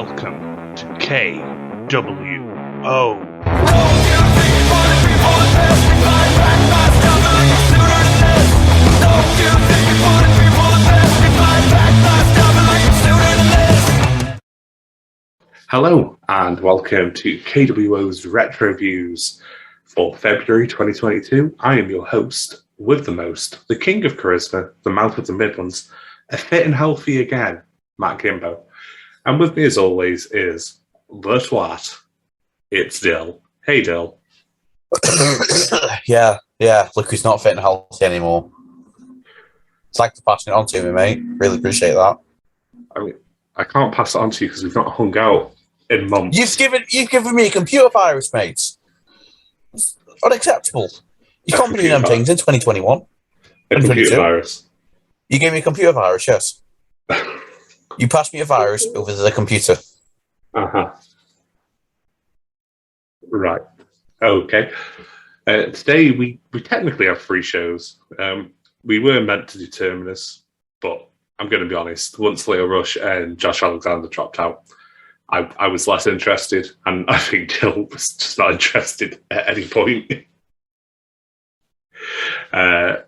Welcome to KWO. Hello and welcome to KWO's Retro Views for February 2022. I am your host with the most, the king of charisma, the mouth of the Midlands, a fit and healthy again, Matt Kimbo. And with me as always is the twat. It's Dill. Hey Dill. Yeah. Look who's not fit and healthy anymore. Thanks for passing it on to me, mate. Really appreciate that. I mean, I can't pass it on to you because we've not hung out in months. You've given me a computer virus, mate. It's unacceptable. You can't be doing them things in 2021. A computer virus. You gave me a computer virus, yes. You passed me a virus over the computer. Uh-huh. Right. Okay. Today, we technically have 3 shows. We were meant to do Terminus, but I'm going to be honest, once Leo Rush and Josh Alexander dropped out, I was less interested, and I think Dill was just not interested at any point.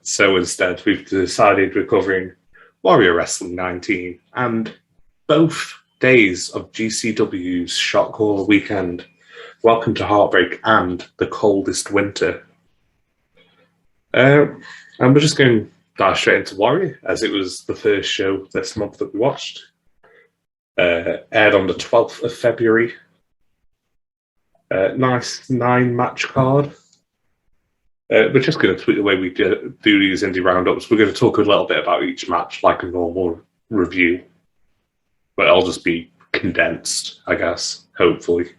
So instead, we've decided we're covering Warrior Wrestling 19 and both days of GCW's Shock Horror weekend. Welcome to Heartbreak and the coldest winter. And we're just going to dive straight into Warrior, as it was the first show this month that we watched. Aired on the 12th of February. Nice 9-match card. We're just going to tweak the way we do these indie roundups. We're going to talk a little bit about each match, like a normal review. But it'll just be condensed, I guess, hopefully.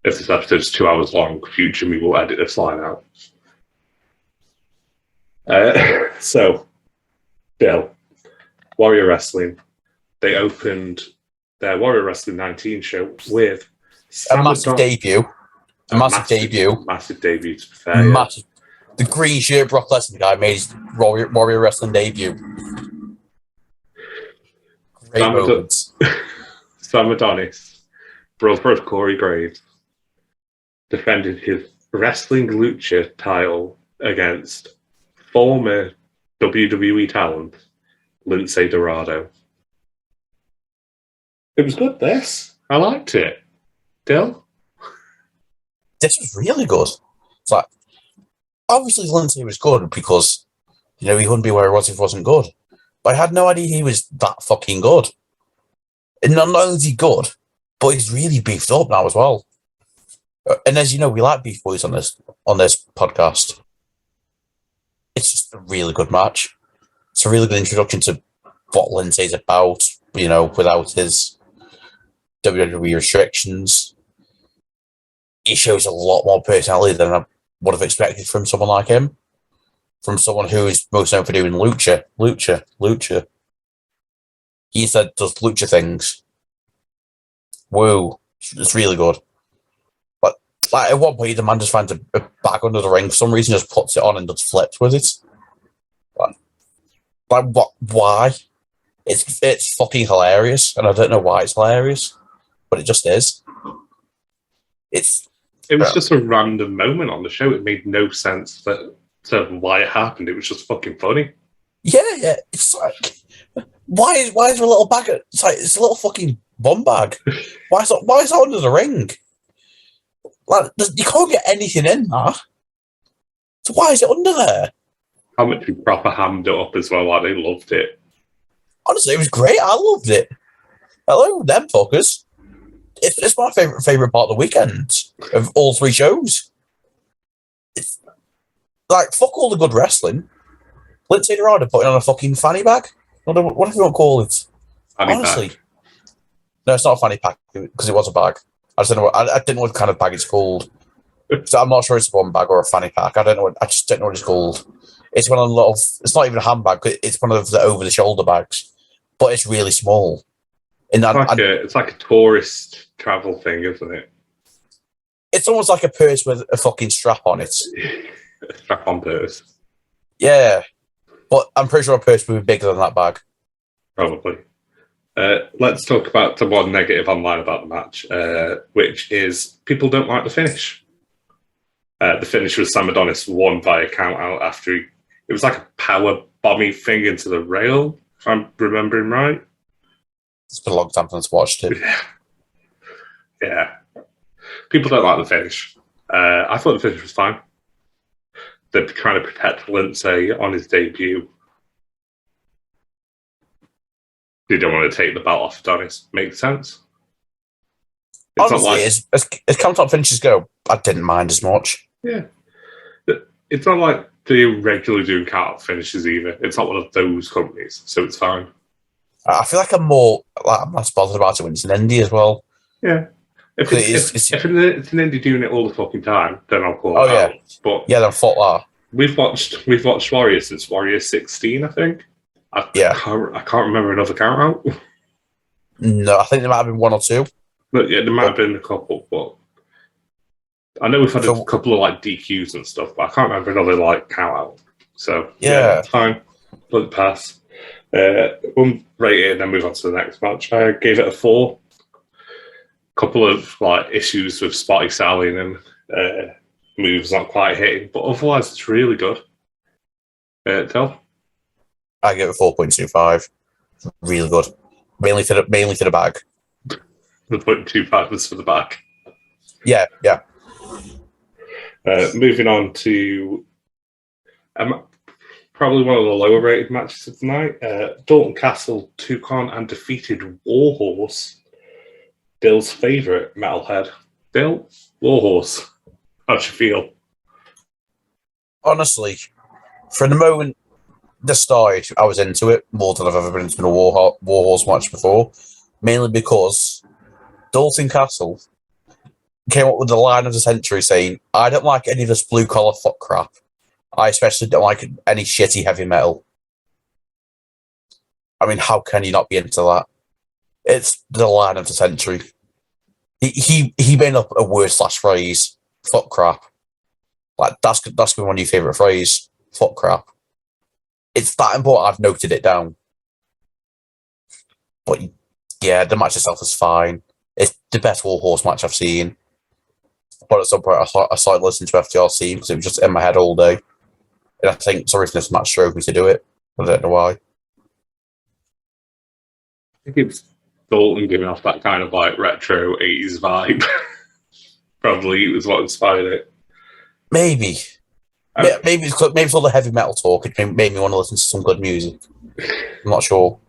If this episode's 2 hours long, future me will edit this line out. So, Bill, Warrior Wrestling. They opened their Warrior Wrestling 19 show with a massive debut. Massive debut, to be fair. Massive. Yeah. The green shirt Brock Lesnar guy made his Warrior Wrestling debut. Great moments. Sam Adonis, brother of Corey Graves, defended his Wrestling Lucha title against former WWE talent Lindsay Dorado. It was good, this. I liked it. Dill? This was really good. It's like, obviously Lindsay was good because, he wouldn't be where he was if he wasn't good. But I had no idea he was that fucking good. And not only is he good, but he's really beefed up now as well. And as you know, we like beef boys on this podcast. It's just a really good match. It's a really good introduction to what Lindsay's about, without his WWE restrictions. He shows a lot more personality than I would have expected from someone like him. From someone who is most known for doing lucha. He instead does lucha things. Whoa. It's really good. But at one point, the man just finds a bag under the ring. For some reason, just puts it on and does flips with it. Like what? Why? It's fucking hilarious. And I don't know why it's hilarious. But it just is. It was just a random moment on the show. It made no sense to why it happened. It was just fucking funny. Yeah. It's like, why is there a little bag? It's like it's a little fucking bum bag. Why is that under the ring? Like you can't get anything in that. So why is it under there? How much we proper hammed it up as well. Like they loved it. Honestly, it was great. I loved it. Hello, them fuckers. It's my favorite part of the weekend of all 3 shows. It's like fuck all the good wrestling. Lindsay Dorado putting on a fucking fanny bag. What do you want to call it? Honestly, no, it's not a fanny pack because it was a bag. I just don't know. I didn't know what kind of bag it's called. So I'm not sure it's a bum bag or a fanny pack. I just don't know what it's called. It's one of the little. It's not even a handbag. It's one of the over the shoulder bags, but it's really small. It's like a tourist travel thing, isn't it? It's almost like a purse with a fucking strap on it. A strap-on purse. Yeah. But I'm pretty sure a purse would be bigger than that bag. Probably. Let's talk about the one negative online about the match, which is people don't like the finish. The finish was Sam Adonis won by a count out after it was like a power bombing thing into the rail, if I'm remembering right. It's been a long time since I watched it. Yeah. People don't like the finish. I thought the finish was fine. They're trying to protect Lindsay on his debut. They don't want to take the belt off Adonis. Makes sense. It's honestly, not like, as counter finishes go, I didn't mind as much. Yeah. It's not like they're regularly doing count finishes either. It's not one of those companies, so it's fine. I feel like I'm less bothered about it when it's an indie as well. Yeah. If it's an indie doing it all the fucking time, then I'll call it out. But yeah, then fuck that. We've watched Warrior since Warrior 16, I think. I can't remember another count out. No, I think there might have been one or two. But yeah, there might have been a couple, but I know we've had a couple of like DQs and stuff, but I can't remember another like count out. So yeah, fine. Let it pass. We'll rate it and then move on to the next match. I gave it a 4. Couple of like issues with Spotty selling and moves not quite hitting, but otherwise it's really good. Tell. I give it 4.25. Really good. Mainly for the bag. The 0.25 was for the back. Yeah. Moving on to probably one of the lower rated matches of the night. Dalton Castle took on and defeated Warhorse, Dill's favourite metalhead. Dill, Warhorse, how'd you feel? Honestly, for the moment the start, I was into it more than I've ever been into a Warhorse match before, mainly because Dalton Castle came up with the line of the century saying, I don't like any of this blue-collar fuck crap. I especially don't like any shitty heavy metal. I mean, how can you not be into that? It's the line of the century. He made up a word/phrase, fuck crap. Like, that's going to be one of your favourite phrases, fuck crap. It's that important I've noted it down. But yeah, the match itself is fine. It's the best Warhorse match I've seen. But at some point, I started listening to FTRC because it was just in my head all day. And I think this match drove me to do it. I don't know why. I think it's Dalton giving off that kind of like retro 80s vibe. Probably was what inspired it. Maybe. Maybe it's all the heavy metal talk. It made me want to listen to some good music. I'm not sure.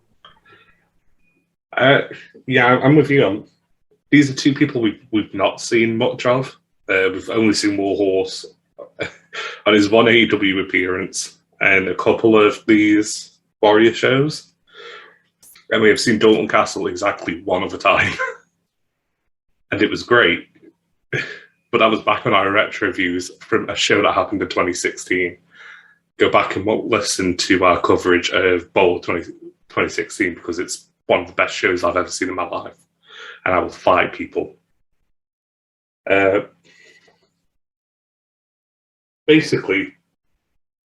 Yeah, I'm with you. These are two people we've not seen much of. We've only seen Warhorse on his one AEW appearance and a couple of these Warrior shows. And we have seen Dalton Castle exactly one other time. And it was great. But that was back on our retro reviews from a show that happened in 2016. Go back and listen to our coverage of Bowl 2016 because it's one of the best shows I've ever seen in my life. And I will fight people. Basically,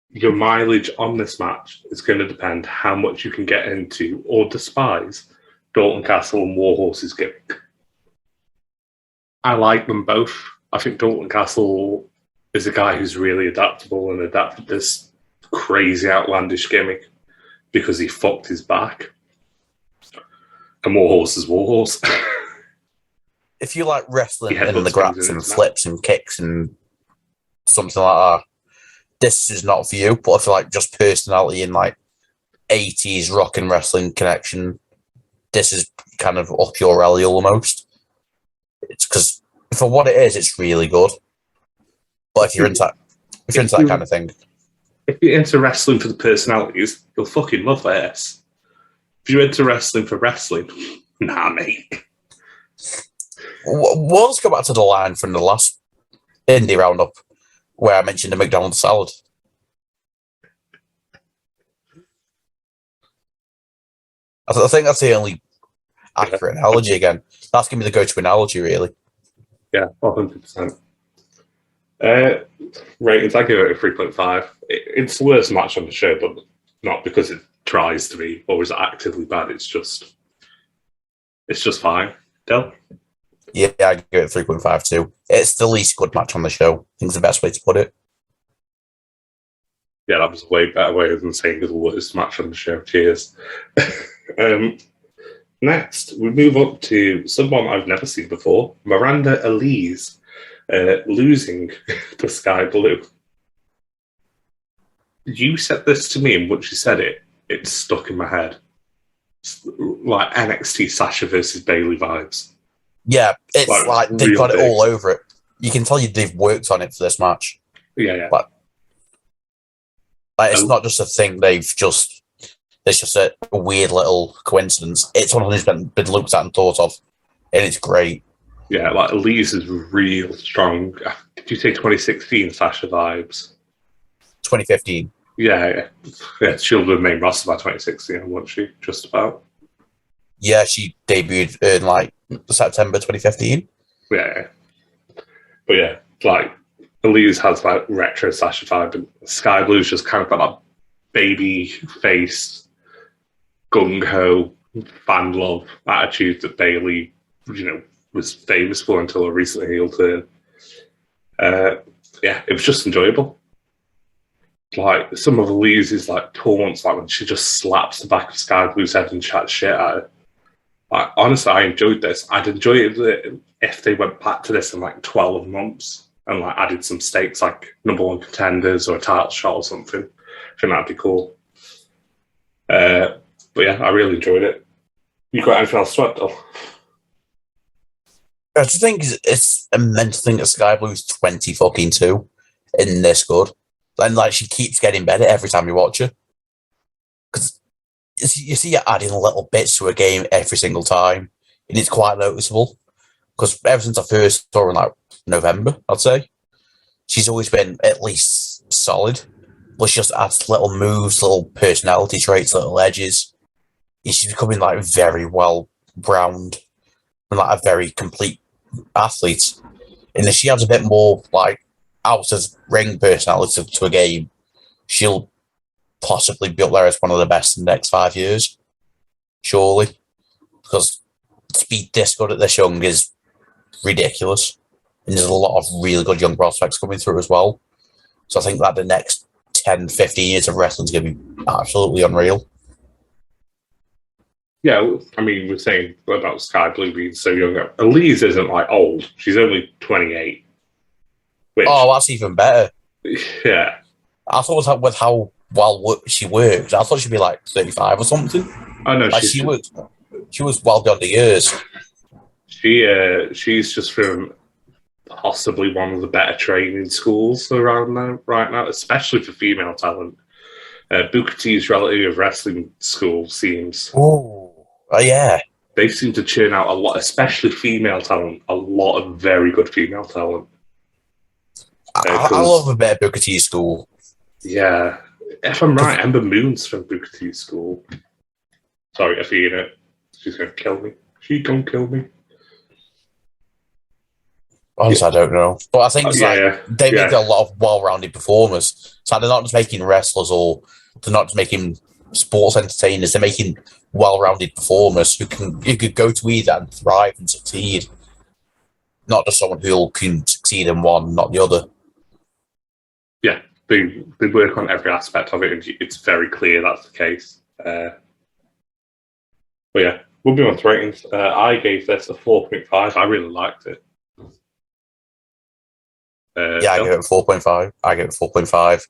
your mileage on this match is going to depend how much you can get into or despise Dalton Castle and Warhorse's gimmick. I like them both. I think Dalton Castle is a guy who's really adaptable and adapted this crazy outlandish gimmick because he fucked his back. And Warhorse is Warhorse. If you like wrestling and the grabs and flips and kicks and something like that, this is not for you. But if you like just personality and like 80s rock and wrestling connection, this is kind of up your alley almost. It's because for what it is, it's really good. But if you're into that kind of thing, if you're into wrestling for the personalities, you'll fucking love this. If you're into wrestling for wrestling, nah, mate. Well, let's go back to the line from the last indie roundup where I mentioned the McDonald's salad. I think that's the only accurate analogy again. That's going to be the go-to analogy, really. Yeah, 100%. Ratings, I give it a 3.5. It's the worst match on the show, but not because it tries to be or is actively bad. It's just It's just fine. Del? Yeah, I give it 3.5 too. It's the least good match on the show. I think it's the best way to put it. Yeah, that was a way better way than saying the worst match on the show. Cheers. Next, we move up to someone I've never seen before, Miranda Elise, losing to Sky Blue. You said this to me, and once you said it, it's stuck in my head. It's like NXT Sasha versus Bayley vibes. Yeah, it's like they've got it all over it. You can tell you they've worked on it for this match. Yeah. Like it's not just a thing they've just... It's just a weird little coincidence. It's one who's been looked at and thought of, and it's great. Yeah, like Elise is real strong. Did you say 2016 Sasha vibes? 2015. Yeah, she'll be the main roster by 2016, won't she? Just about. Yeah, she debuted in like September 2015. Yeah. But yeah, like Elise has like retro Sasha vibe, and Sky Blue's just kind of got that baby face, gung ho, fan love attitude that Bayley, was famous for until a recent heel turn. Yeah, it was just enjoyable. Like some of Elise's like taunts, like when she just slaps the back of Sky Blue's head and chats shit at her. Like, honestly, I enjoyed this. I'd enjoy it if they went back to this in like 12 months and like added some stakes like number one contenders or a title shot or something. I think that'd be cool. But yeah, I really enjoyed it. You got anything else to add, though? I just think it's a mental thing that Sky Blue's 20-2 in this good. And like she keeps getting better every time you watch her. Because you see her adding little bits to a game every single time. And it's quite noticeable. Because ever since I first saw her in like November, I'd say, she's always been at least solid. But she just adds little moves, little personality traits, little edges. And she's becoming like very well rounded and like a very complete athlete. And if she adds a bit more like out of ring personality to a game, she'll possibly be up there as one of the best in the next 5 years. Surely. Because to be this good at this young is ridiculous. And there's a lot of really good young prospects coming through as well. So I think that the next 10, 15 years of wrestling is going to be absolutely unreal. Yeah, I mean, we're saying about Sky Blue being so young. Elise isn't like old. She's only 28. Oh, that's even better. Yeah. I thought with how well she works, I thought she'd be like 35 or something. Oh, no, like she was well beyond the years. She's just from possibly one of the better training schools around there right now, especially for female talent. Booker T's Relative Wrestling School seems... Oh, yeah. They seem to churn out a lot, especially female talent, a lot of very good female talent. I love a bit of Booker T's school. Yeah. If I'm right, Ember Moon's from Booker T's school. Sorry, Athena. She's going to kill me. She going to kill me. Honestly, I don't know. But I think they make a lot of well-rounded performers. So they're not just making wrestlers or they're not just making sports entertainers. They're making well-rounded performers who could go to either and thrive and succeed. Not just someone who can succeed in one, not the other. Yeah, they work on every aspect of it, and it's very clear that's the case. But yeah, we'll be on to ratings. I gave this a 4.5. I really liked it. I give it a 4.5. I give it a 4.5.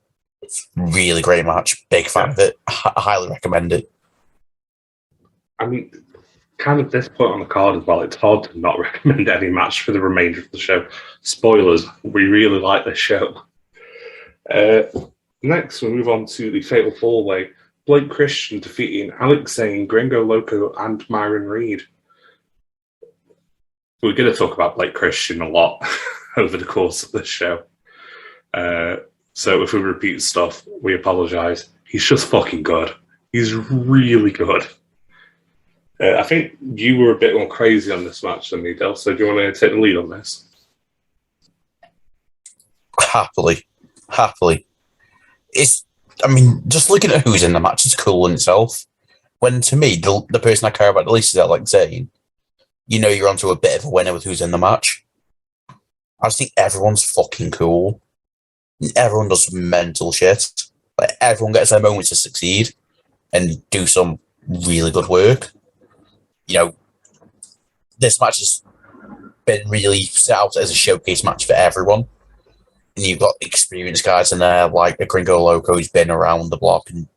Really great match. Big fan of it. I highly recommend it. I mean, kind of this point on the card as well, it's hard to not recommend any match for the remainder of the show. Spoilers, we really like this show. Next, we'll move on to the Fatal 4-Way. Blake Christian defeating Alex Zane, Gringo Loco, and Myron Reed. We're going to talk about Blake Christian a lot over the course of this show. So if we repeat stuff, we apologise. He's just fucking good. He's really good. I think you were a bit more crazy on this match than me, Del, so do you want to take the lead on this? Happily. Just looking at who's in the match is cool in itself. When, to me, the person I care about the least is Alex Zane. you know you're onto a bit of a winner with who's in the match. I just think everyone's fucking cool. Everyone does mental shit. Like, everyone gets their moments to succeed and do some really good work. You know, this match has been really set out as a showcase match for everyone. And you've got experienced guys in there like a Gringo Loco who's been around the block and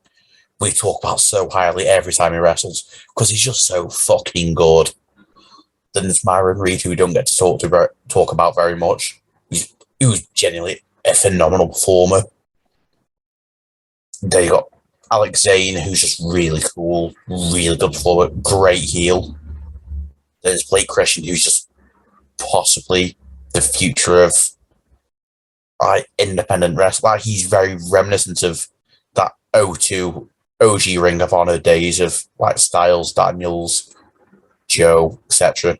we talk about so highly every time he wrestles because he's just so fucking good. Then there's Myron Reed, who we don't get to talk about very much. He was genuinely a phenomenal performer. Then you got Alex Zane, who's just really cool, really good performer, great heel. There's Blake Christian, who's just possibly the future of independent wrestling. Like, he's very reminiscent of that O2 OG Ring of Honor days of like Styles, Daniels, Joe, etc.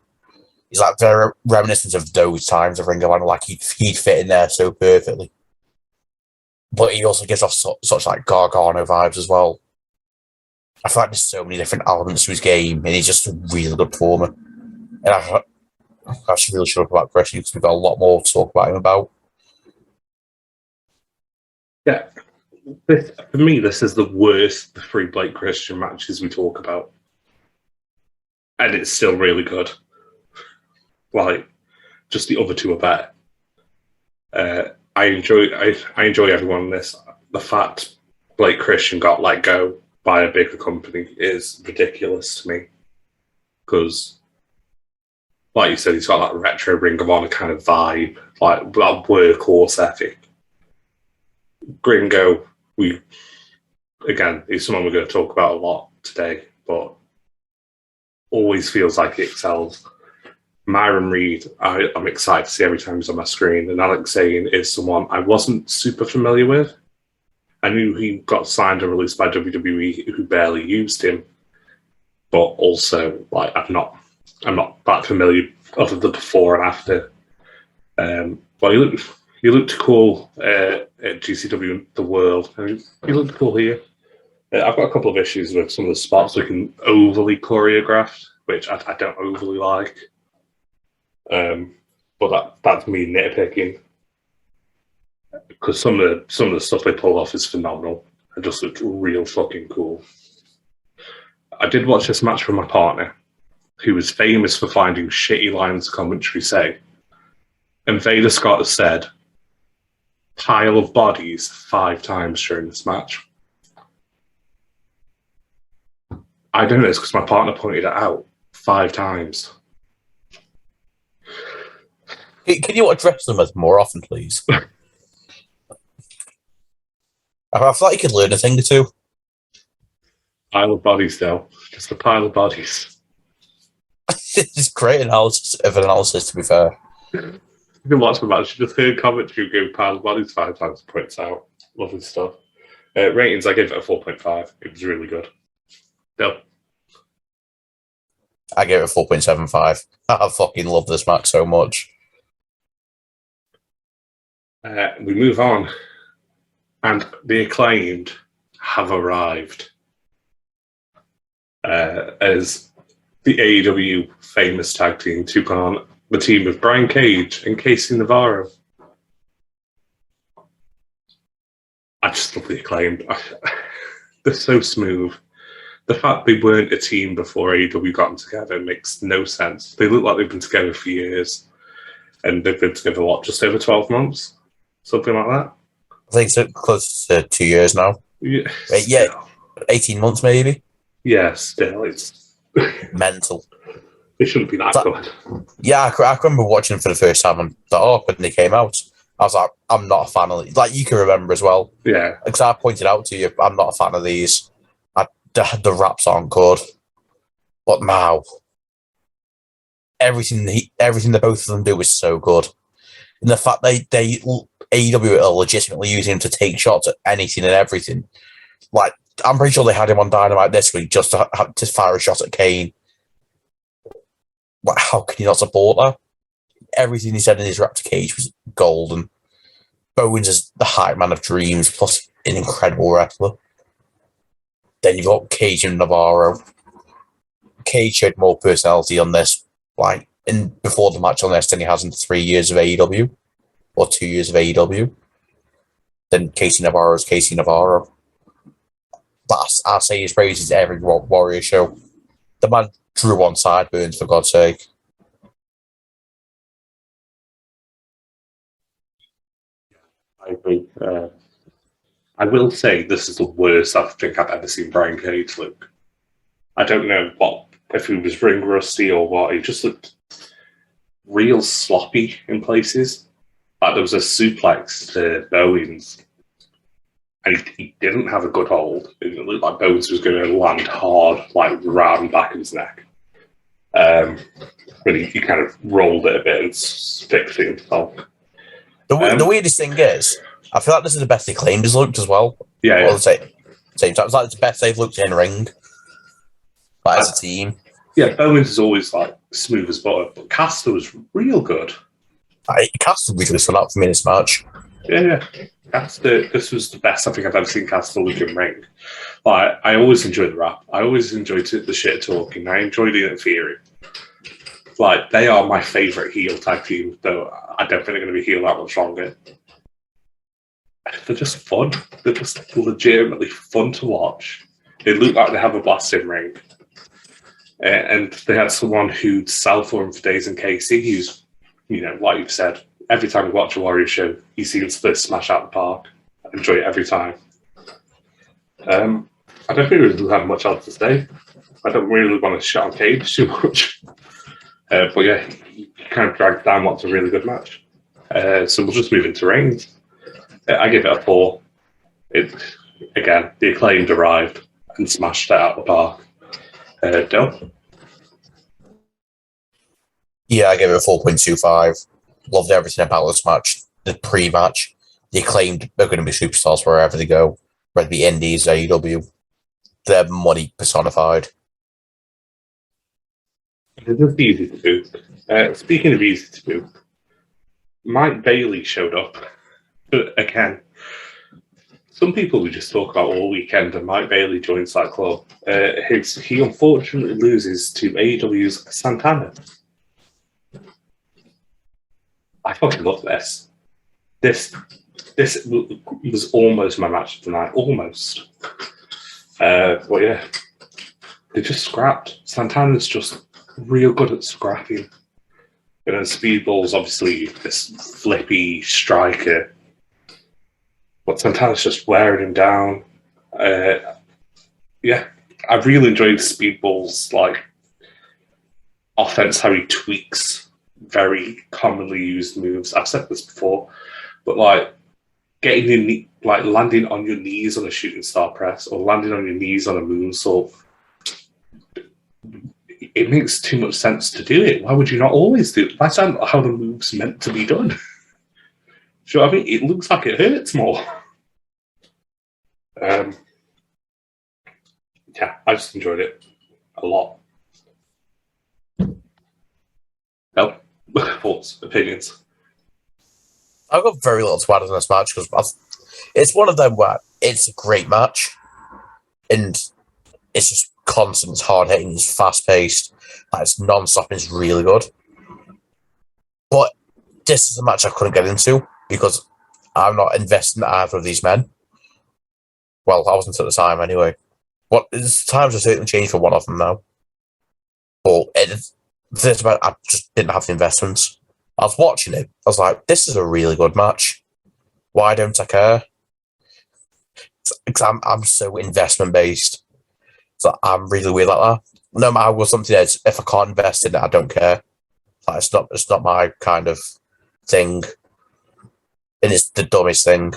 He's like very reminiscent of those times of Ring of Honor. Like he'd fit in there so perfectly. But he also gives off such like Gargano vibes as well. I feel like there's so many different elements to his game, and he's just a really good performer. And I should really shut up about Christian because we've got a lot more to talk about him about. Yeah, for me, this is the worst the three Blake Christian matches we talk about, and it's still really good. Like, just the other two are better. I enjoy everyone in this. The fact Blake Christian got let go by a bigger company is ridiculous to me, because, like you said, he's got that retro Ring of Honor kind of vibe, like that workhorse ethic. Gringo, he's someone we're going to talk about a lot today, but always feels like he excels. Myron Reed, I'm excited to see every time he's on my screen, and Alex Zane is someone I wasn't super familiar with. I knew he got signed and released by WWE, who barely used him, but also like I'm not that familiar other than before and after. But he looked cool at GCW The World. He looked cool here. I've got a couple of issues with some of the spots looking overly choreographed, which I don't overly like. But that's me nitpicking, because some of the stuff they pull off is phenomenal. It just looked real fucking cool. I did watch this match with my partner, who was famous for finding shitty lines of commentary say. And Vader Scott has said, "pile of bodies" 5 times during this match. I don't know, it's because my partner pointed it out 5 times. Can you address them more often, please? I feel like you could learn a thing or two. Pile of bodies, though. Just a pile of bodies. It's great analysis, to be fair. You can watch the match, you just hear commentary go pile of bodies 5 times, points out. Lovely stuff. Ratings, I gave it a 4.5. It was really good. No. I gave it a 4.75. I fucking love this match so much. We move on, and the Acclaimed have arrived as the AEW famous tag team took on the team of Brian Cage and Casey Navarro. I just love the Acclaimed. They're so smooth. The fact they weren't a team before AEW got them together makes no sense. They look like they've been together for years, and they've been together, just over 12 months? Something like that? I think it's close to 2 years now. Yeah, 18 months maybe. Yeah, still, it's mental. It shouldn't be that good. Yeah, I remember watching them for the first time and thought, when they came out, I was like, I'm not a fan of these. Like, you can remember as well. Yeah. Because I pointed out to you, I'm not a fan of these. The raps aren't good. But now, everything the both of them do is so good. And the fact they AEW are legitimately using him to take shots at anything and everything. Like, I'm pretty sure they had him on Dynamite this week just to fire a shot at Kane. Like, how can you not support that? Everything he said in his rap to Cage was golden. Bowens is the hype man of dreams, plus an incredible wrestler. Then you've got Cage and Navarro. Cage showed more personality on this, like before the match on this than he has in 3 years of AEW or 2 years of AEW. Then Casey Navarro is Casey Navarro. But I say his praises every Warrior show. The man drew on sideburns, for God's sake. I agree. I will say this is the worst I think I've ever seen Brian Cage look. I don't know if he was ring rusty or what. He just looked real sloppy in places. Like there was a suplex to Bowens, and he didn't have a good hold. It looked like Bowens was going to land hard, like round the back of his neck. But he kind of rolled it a bit and fixed it himself. The weirdest thing is, I feel like this is the best Acclaimed has looked as well. Yeah. Or same time. It's like the best they've looked in ring. Like as a team. Yeah, Bowens is always like smooth as butter, but Caster was real good. Caster really stood out for me in this match. Yeah. Caster, this was the best I think I've ever seen Caster look in ring. Like, I always enjoyed the rap. I always enjoyed the shit talking. I enjoyed the interfering. Like, they are my favourite heel tag team, though I don't think they're going to be heel that much longer. They're just fun. They're just legitimately fun to watch. They look like they have a blast in ring. And they had someone who'd sell for him for days in Casey, who's, like you've said, every time we watch a Warrior show, he seems to smash out the park. I enjoy it every time. I don't think we really have much else to say. I don't really want to shit on Cage too much. But yeah, he kind of dragged down what's a really good match. So we'll just move into rings. I give it a 4. Again, the Acclaimed arrived and smashed it out of the park. Del? Yeah, I gave it a 4.25. Loved everything about this match. The pre-match, the Acclaimed are going to be superstars wherever they go. Whether it be Indies, AEW. They're money personified. It's just easy to book. Speaking of easy to book, Mike Bailey showed up. But again, some people we just talk about all weekend, and Mike Bailey joins that club. He unfortunately loses to AEW's Santana. I fucking love this. This was almost my match of the night. Almost. But yeah, they just scrapped. Santana's just real good at scrapping. Speedball's obviously this flippy striker. But Santana's just wearing him down. Yeah, I really enjoyed Speedball's offense, how he tweaks very commonly used moves. I've said this before, but getting landing on your knees on a shooting star press or landing on your knees on a moonsault, it makes too much sense to do it. Why would you not always do it? That's not how the move's meant to be done. Do you know what I mean? It looks like it hurts more. Yeah, I just enjoyed it a lot. No? Thoughts, opinions? I've got very little to add in this match because it's one of them where it's a great match and it's just constant, it's hard hitting, it's fast paced, it's non-stop, and it's really good. But this is a match I couldn't get into because I'm not investing in either of these men. Well, I wasn't at the time anyway. Times have certainly changed for one of them now. But I just didn't have the investments. I was watching it. I was like, this is a really good match. Why don't I care? Because I'm so investment based. So I'm really weird like that. No matter what something is, if I can't invest in it, I don't care. It's not my kind of thing. And it's the dumbest thing.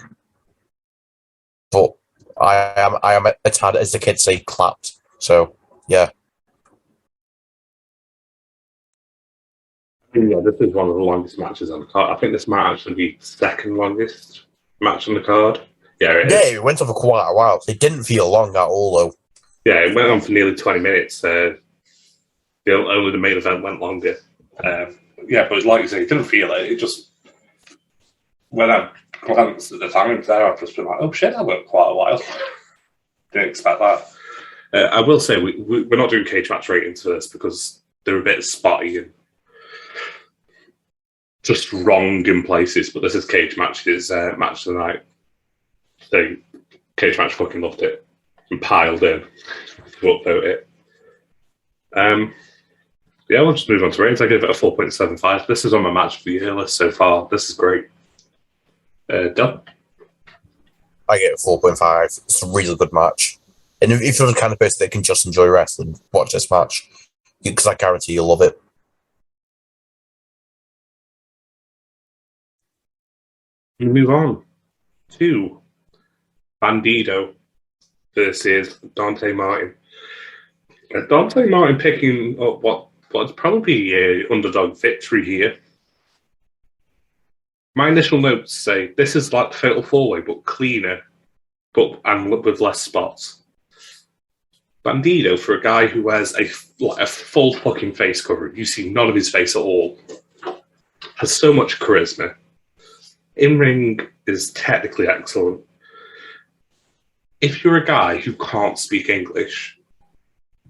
But I am a tad, as the kids say, clapped. So yeah. Yeah, this is one of the longest matches on the card. I think this might actually be the second longest match on the card. Yeah, it is. Yeah, it went on for quite a while. It didn't feel long at all, though. Yeah, it went on for nearly 20 minutes. Only the main event went longer. Yeah, but like you say, it didn't feel it. It just, when I glanced at the times there, I've just been like, oh shit, that went quite a while. Didn't expect that. I will say, we're not doing cage match ratings for this because they're a bit spotty and just wrong in places, but this is cage matches, match of the night. So cage match fucking loved it and piled in to upvote it. Yeah, we'll just move on to ratings. I give it a 4.75. This is on my match of the year list so far. This is great. Done. I get a 4.5. It's a really good match. And if you're the kind of person that can just enjoy wrestling, watch this match. Because I guarantee you'll love it. We move on to Bandido versus Dante Martin. Dante Martin picking up what's probably an underdog victory here. My initial notes say this is like the Fatal 4-Way, but cleaner, and with less spots. Bandido, for a guy who wears a full fucking face cover, you see none of his face at all, has so much charisma. In-ring is technically excellent. If you're a guy who can't speak English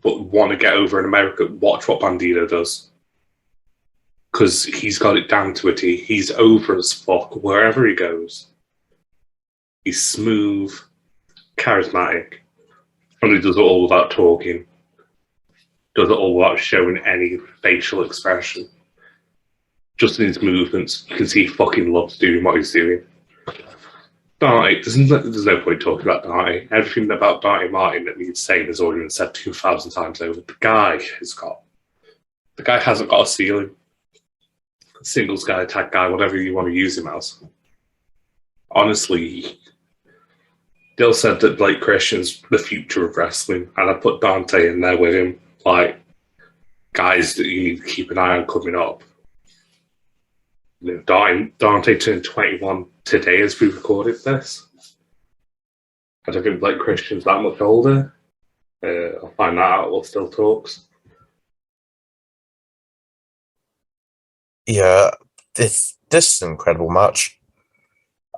but want to get over in America, watch what Bandido does. Because he's got it down to a T. He's over as fuck wherever he goes. He's smooth, charismatic, and he does it all without talking. Does it all without showing any facial expression. Just in his movements, you can see he fucking loves doing what he's doing. Dante, there's no point talking about Dante. Everything about Dante Martin that needs saying has already been said 2,000 times over. The guy hasn't got a ceiling. Singles guy, tag guy, whatever you want to use him as. Honestly, Dill said that Blake Christian's the future of wrestling, and I put Dante in there with him. Like, guys that you need to keep an eye on coming up. You know, Dante turned 21 today as we recorded this. I don't think Blake Christian's that much older. I'll find that out while still talks. Yeah, this is an incredible match.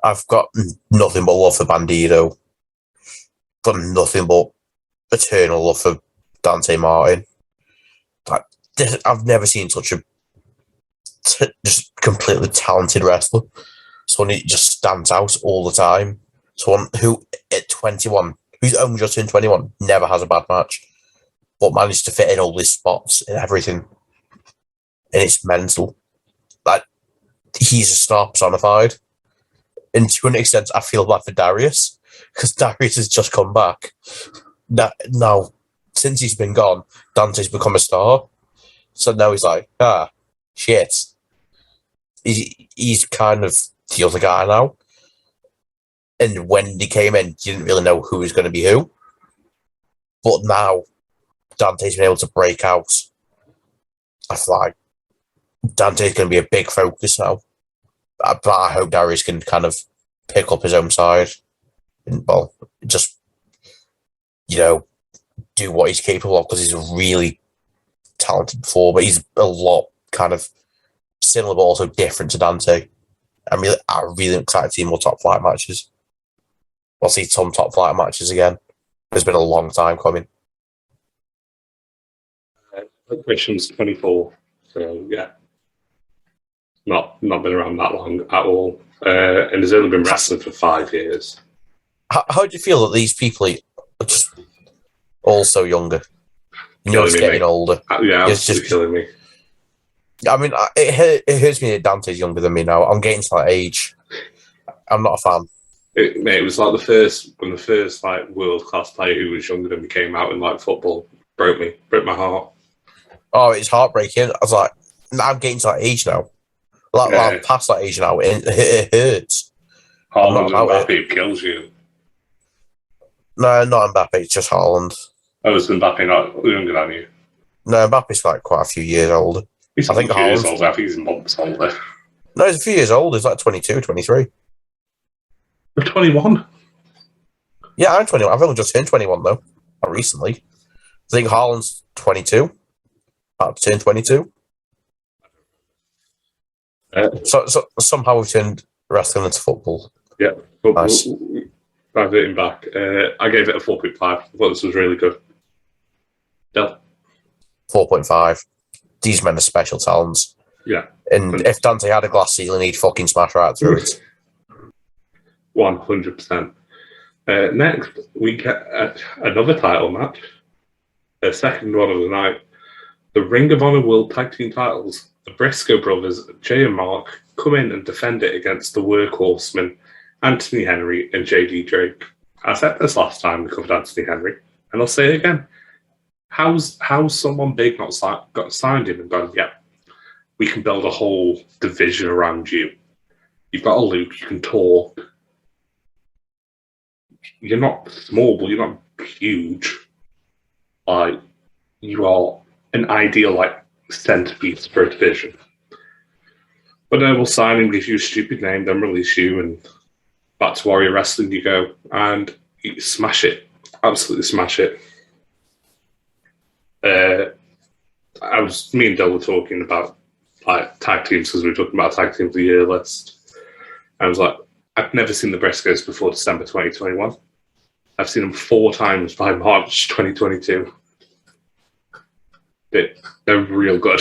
I've got nothing but love for Bandido. Got nothing but eternal love for Dante Martin. I've never seen such a just completely talented wrestler. Someone who just stands out all the time. Someone who, at 21, who's only just turned 21, never has a bad match, but managed to fit in all these spots and everything. And it's mental. Like, he's a star personified. And to an extent, I feel bad for Darius, because Darius has just come back. Now, since he's been gone, Dante's become a star. So now he's like, shit. He's kind of the other guy now. And when he came in, you didn't really know who was going to be who. But now, Dante's been able to break out. I feel like Dante's going to be a big focus now. But I hope Darius can kind of pick up his own side. And, well, just, do what he's capable of, because he's a really talented performer. But he's a lot kind of similar but also different to Dante. I'm really excited to see more top flight matches. We'll see some top flight matches again. It's been a long time coming. Christian's 24, so yeah, not been around that long at all, and has only been wrestling for 5 years. How do you feel that these people are just also younger? And you're just getting older. Yeah, it's just killing me. I mean, it hurts me that Dante's younger than me now. I'm getting to that age. I'm not a fan. It was like when the first like world class player who was younger than me came out in like football. Broke my heart. Oh, it's heartbreaking. I was like, I'm getting to that age now. I'm past that age now. It hurts. Haaland and Mbappe kills you. No, not Mbappe. It's just Haaland. Oh, is Mbappe not younger than you? No, Mbappe's like quite a few years older. He's I think he's months older. No, he's a few years older. He's like 22, 23. You're 21? Yeah, I'm 21. I've only just turned 21, though. Not recently. I think Haaland's 22. About to turn 22. So somehow we've turned wrestling into football. Yeah. Nice. I've written back. I gave it a 4.5. I thought this was really good. Del? 4.5. These men are special talents. Yeah. And if Dante had a glass ceiling, he'd fucking smash right through it. 100%. Next, we get another title match, the second one of the night. The Ring of Honor World Tag Team titles. The Briscoe brothers, Jay and Mark, come in and defend it against the Workhorsemen, Anthony Henry and JD Drake. I said this last time we covered Anthony Henry, and I'll say it again. How's someone big not got signed him and gone, yeah, we can build a whole division around you. You've got a look, you can talk. You're not small, but you're not huge. Like, you are an ideal, like, centerpiece for a division. But we'll sign him, give you a stupid name, then release you, and back to Warrior Wrestling you go, and you smash it. Absolutely smash it. Me and Del were talking about like tag teams because we were talking about tag team of the year list. I was like, I've never seen the Briscoes before December 2021. I've seen them 4 times by March 2022. They're real good.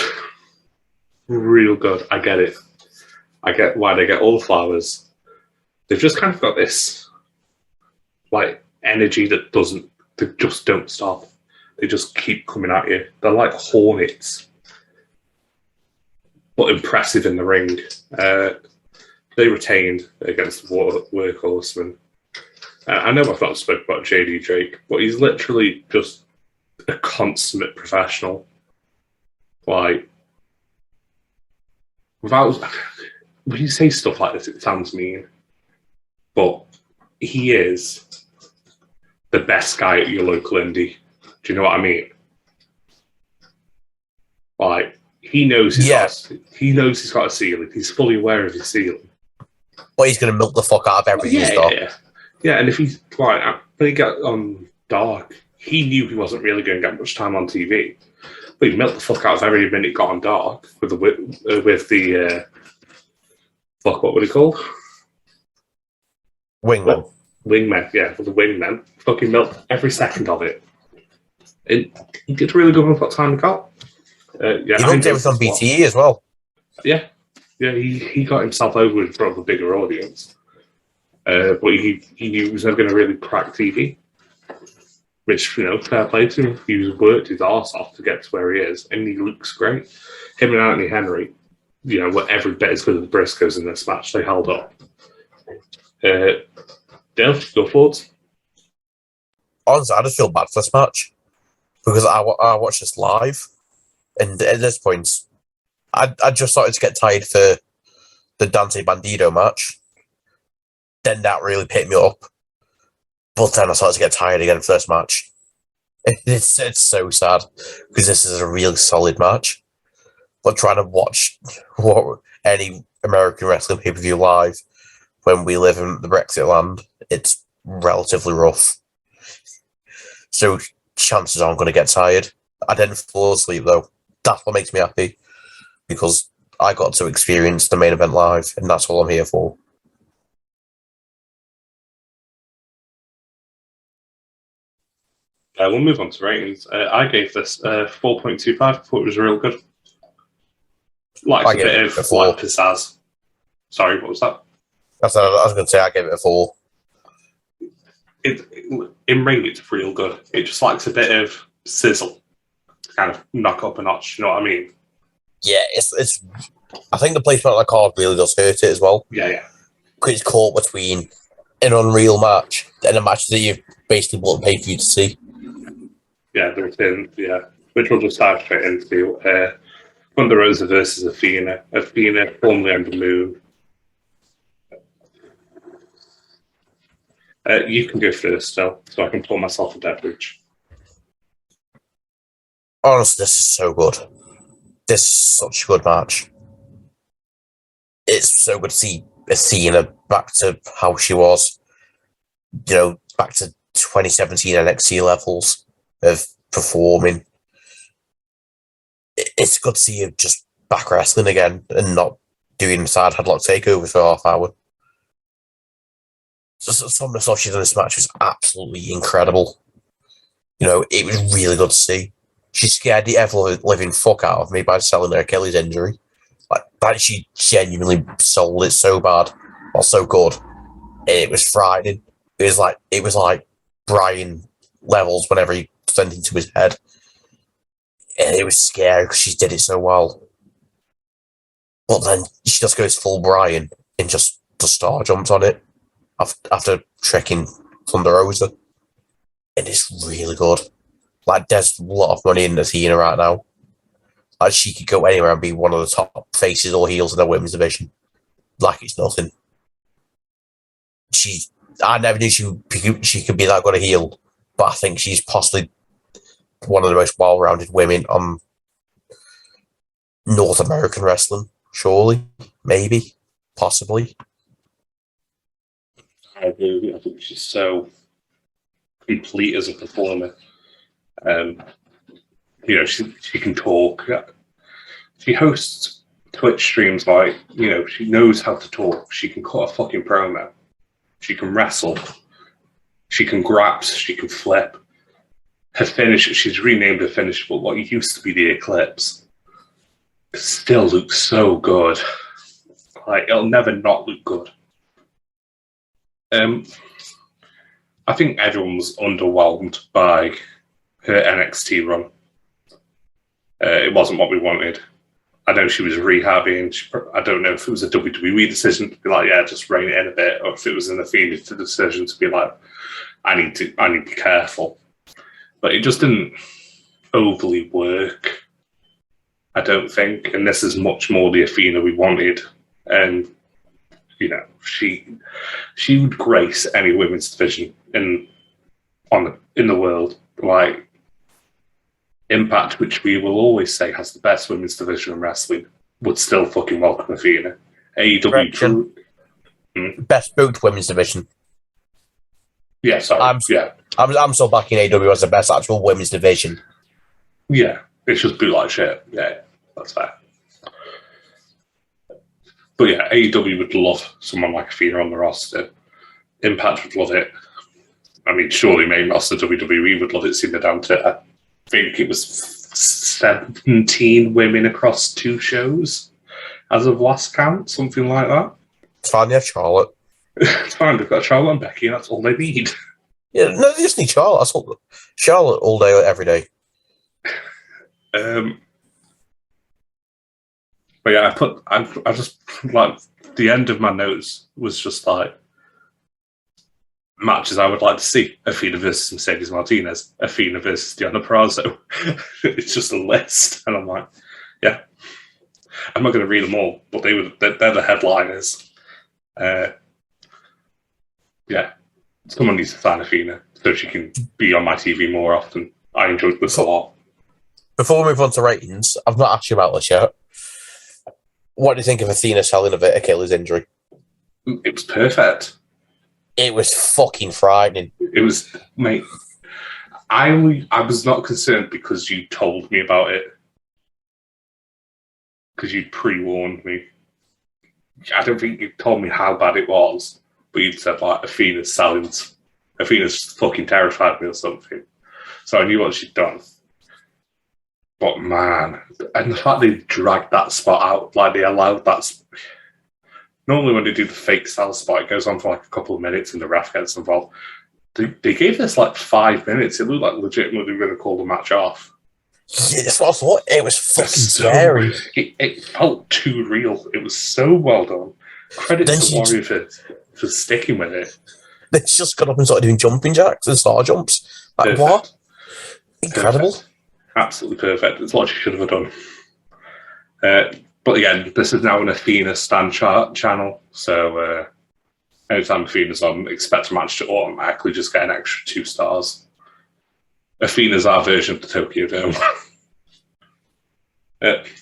Real good. I get it. I get why they get all the flowers. They've just kind of got this like energy that they just don't stop. They just keep coming at you. They're like hornets, but impressive in the ring. They retained against the Workhorsemen. I know I've not spoken about JD Drake, but he's literally just a consummate professional. Like, when you say stuff like this, it sounds mean, but he is the best guy at your local indie. Do you know what I mean? Like, he knows he's got a ceiling. He's fully aware of his ceiling. But he's going to milk the fuck out of everything he's got. Yeah, and if he's like, when he got on Dark, he knew he wasn't really going to get much time on TV. But he milked the fuck out of every minute he got on Dark with the fuck, what were they called? Wingmen. Wingmen, yeah, with the wingmen. Fucking milked every second of it. He did really good with what time he got. He looked everything on BTE as well. Yeah, he got himself over in front of a bigger audience. But he knew he was never going to really crack TV. Which, fair play to him. He's worked his arse off to get to where he is, and he looks great. Him and Anthony Henry, were every bit as good as the Briscoes in this match. They held up. Dale, go forward. Honestly, I just feel bad for this match because I watched this live, and at this point, I just started to get tired for the Dante Bandido match. Then that really picked me up. But then I started to get tired again for this match. It's so sad because this is a really solid match. But trying to watch any American wrestling pay-per-view live when we live in the Brexit land, it's relatively rough. So chances are I'm going to get tired. I didn't fall asleep though. That's what makes me happy because I got to experience the main event live, and that's all I'm here for. We'll move on to ratings. I gave this 4.25. I thought it was real good. Like a bit of like pizzazz. Sorry, what was that? I was going to say I gave it a 4. In ring, it's real good. It just likes a bit of sizzle to kind of knock up a notch. You know what I mean? Yeah, it's. I think the placement on the card really does hurt it as well. Yeah. Because it's caught between an unreal match and a match that you basically wouldn't pay for you to see. Yeah, which we'll just dive straight into. Thunder Rosa versus Athena. Athena, formerly under Moon. You can go first, still, so I can pour myself a beverage. Honestly, this is so good. This is such a good match. It's so good to see Athena back to how she was. Back to 2017 NXT levels of performing. It's good to see her just back wrestling again and not doing side headlock takeovers for half hour. Some of the stuff she did in this match was absolutely incredible. It was really good to see. She scared the ever living fuck out of me by selling her Achilles injury. Like that, she genuinely sold it so bad or so good. It was frightening. It was like Brian levels whenever he sent into his head. And it was scary because she did it so well. But then she just goes full Brian and just the star jumps on it after trekking Thunder Rosa. And it's really good. Like, there's a lot of money in Athena right now. Like, she could go anywhere and be one of the top faces or heels in the women's division. Like, it's nothing. I never knew she could be that good a heel, but I think she's possibly one of the most well-rounded women on North American wrestling. Surely, maybe, possibly. I agree. I think she's so complete as a performer. She can talk. She hosts Twitch streams like, she knows how to talk. She can cut a fucking promo. She can wrestle. She can graps. She can flip. Her finish, she's renamed her finish, but what used to be the Eclipse still looks so good. Like, it'll never not look good. I think everyone was underwhelmed by her NXT run. It wasn't what we wanted. I know she was rehabbing. I don't know if it was a WWE decision to be like, yeah, just rein it in a bit, or if it was an Athena decision to be like, I need to be careful. But it just didn't overly work, I don't think. And this is much more the Athena we wanted. And she would grace any women's division in the world. Like, Impact, which we will always say has the best women's division in wrestling, would still fucking welcome Athena. AEW Best booked women's division. Yeah, sorry. I'm still backing AEW as the best actual women's division. Yeah, it's just boot like shit. Yeah, that's fair. But yeah, AEW would love someone like Athena on the roster. Impact would love it. I mean, surely main roster WWE would love it, seeing it down to, I think it was 17 women across 2 shows as of last count, something like that. It's fine, they have Charlotte. It's fine, they've got Charlotte and Becky, and that's all they need. Yeah, no, they just need Charlotte. Charlotte all day, every day. But yeah, I just, like, the end of my notes was just like, matches I would like to see: Athena versus Mercedes Martinez, Athena versus Deonna Purrazzo. It's just a list, and I'm like, yeah, I'm not going to read them all, but they're the headliners. Yeah, someone needs to sign Athena so she can be on my TV more often. I enjoyed this a lot. Before we move on to ratings, I've not asked you about this yet. What do you think of Athena selling of Achilles' injury? It was perfect. It was fucking frightening. It was, mate. I was not concerned because you told me about it. Because you pre-warned me. I don't think you told me how bad it was, but you said, like, Athena's fucking terrified me or something. So I knew what she'd done. But man, and the fact they dragged that spot out, like they allowed that. Normally when they do the fake style spot, it goes on for like a couple of minutes and the ref gets involved. They gave this like 5 minutes. It looked like legitimately they were going to call the match off. Yeah, that's what I thought. It was fucking scary. It felt too real. It was so well done. Credit to Warrior for sticking with it. They just got up and started doing jumping jacks and star jumps. Like, perfect. What? Incredible. Perfect. Absolutely perfect. It's what she should have done. But again, this is now an Athena Stan channel, so anytime Athena's on, expect a match to automatically just get an extra 2 stars. Athena's our version of the Tokyo Dome.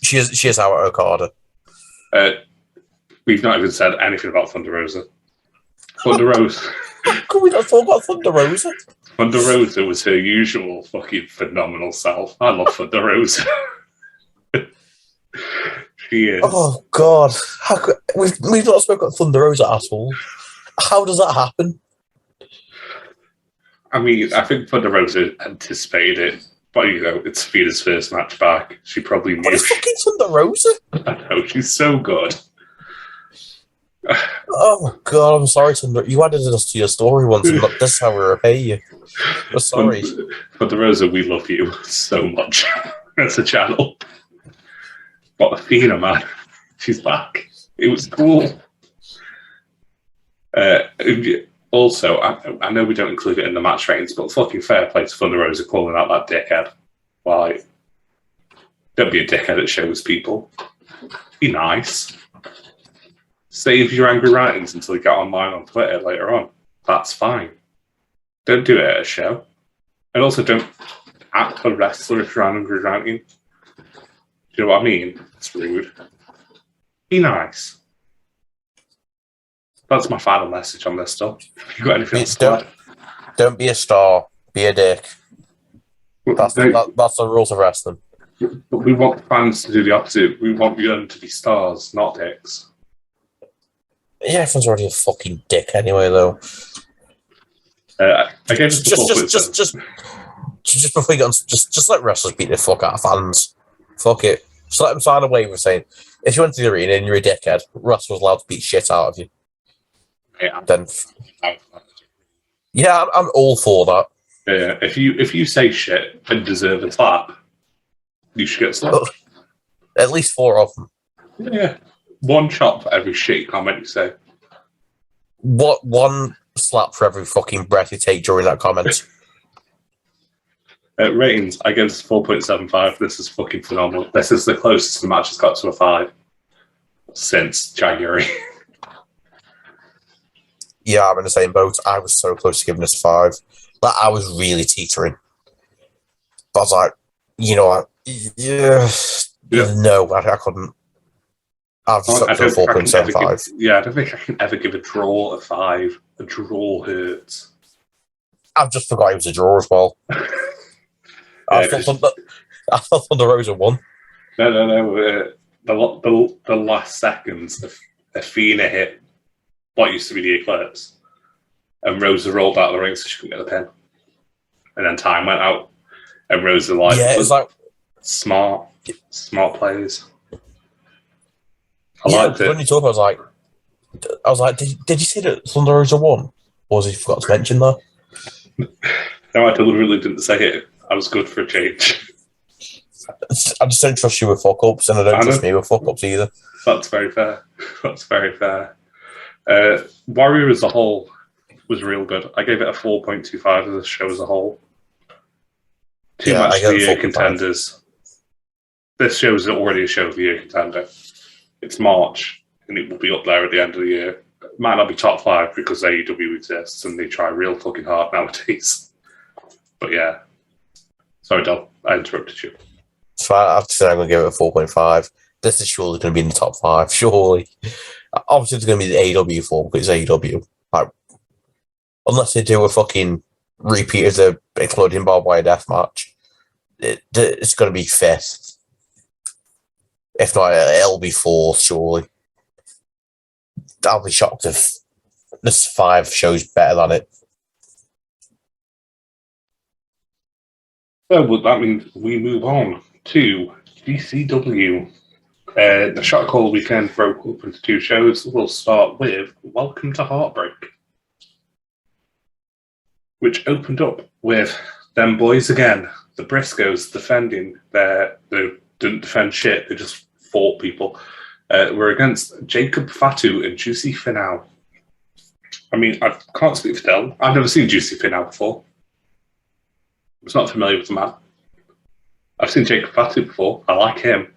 She is our Okada. We've not even said anything about Thunder Rosa. Thunder Rosa. Can we not talk about Thunder Rosa? Thunder Rosa was her usual fucking phenomenal self. I love Thunder Rosa. She is. Oh God! We've not spoken about Thunder Rosa at all. How does that happen? I mean, I think Thunder Rosa anticipated it. But, you know, it's Thea's first match back. She probably knew. But it's fucking Thunder Rosa. I know, she's so good. Oh, God, I'm sorry, Thunder. You added us to your story once, and look, this is how we repay you. We're sorry. Thunder Rosa, we love you so much as a channel. But Athena, man, she's back. It was cool. Also, I know we don't include it in the match ratings, but fucking fair play to Thunder Rosa calling out that dickhead. Like, don't be a dickhead at shows, people. Be nice. Save your angry writings until you get online on Twitter later on. That's fine. Don't do it at a show. And also don't act a wrestler if you're angry writing. Do you know what I mean? It's rude. Be nice. That's my final message on this stuff. You got anything else to add? Don't be a star. Be a dick. That's the rules of wrestling. But we want fans to do the opposite. We want them to be stars, not dicks. Yeah, everyone's already a fucking dick anyway, though. Again, just before you get on, just let wrestlers beat the fuck out of fans. Fuck it. Just let them sign away with saying, if you went to the arena and you're a dickhead, wrestlers allowed to beat shit out of you. Yeah, then yeah, I'm all for that. Yeah, if you say shit and deserve a slap, you should get slapped. At least 4 of them. Yeah, 1 shot for every shit comment you say. What 1 slap for every fucking breath you take during that comment. Ratings, I give this 4.75. This is fucking phenomenal. This is the closest the match has got to a 5 since January. Yeah, I'm in the same boat. I was so close to giving this 5. Like, I was really teetering. But I was like, you know what? Yeah. No, I couldn't. I've just up to 4.75. Yeah, I don't think I can ever give a draw a 5. A draw hurts. I've just forgot it was a draw as well. I thought Thunder Rosa won. No. The last seconds, Athena hit what used to be the Eclipse, and Rosa rolled out of the ring so she couldn't get the pin. And then time went out, and Rosa it was like smart plays. I liked it. When you talk, I was like, did you see that Thunder Rosa won? Or was he forgot to mention that? No, I deliberately didn't say it. I was good for a change. I just don't trust you with fuck ups, and I don't trust me with fuck ups either. That's very fair. Warrior as a whole was real good. I gave it a 4.25 as a show as a whole. Too much for the year contenders. This show is already a show of the year contender. It's March, and it will be up there at the end of the year. It might not be top 5 because AEW exists and they try real fucking hard nowadays. But yeah. Sorry, Del, I interrupted you. It's fine. I have to say I'm going to give it a 4.5. This is surely going to be in the top 5, surely. Obviously, it's going to be the AEW form because it's AEW. Like, unless they do a fucking repeat of the exploding barbed wire death match, it's going to be 5th. If not, it'll be 4th, surely. I'll be shocked if this 5 shows better than it. So that means we move on to GCW. The Shot Call weekend broke up into 2 shows. We'll start with Welcome to Heartbreak, which opened up with them boys again. The Briscoes defending they didn't defend shit, they just fought people. We're against Jacob Fatu and Juicy Finau. I mean, I can't speak for Del. I've never seen Juicy Finau before. I was not familiar with the man. I've seen Jacob Fatu before. I like him.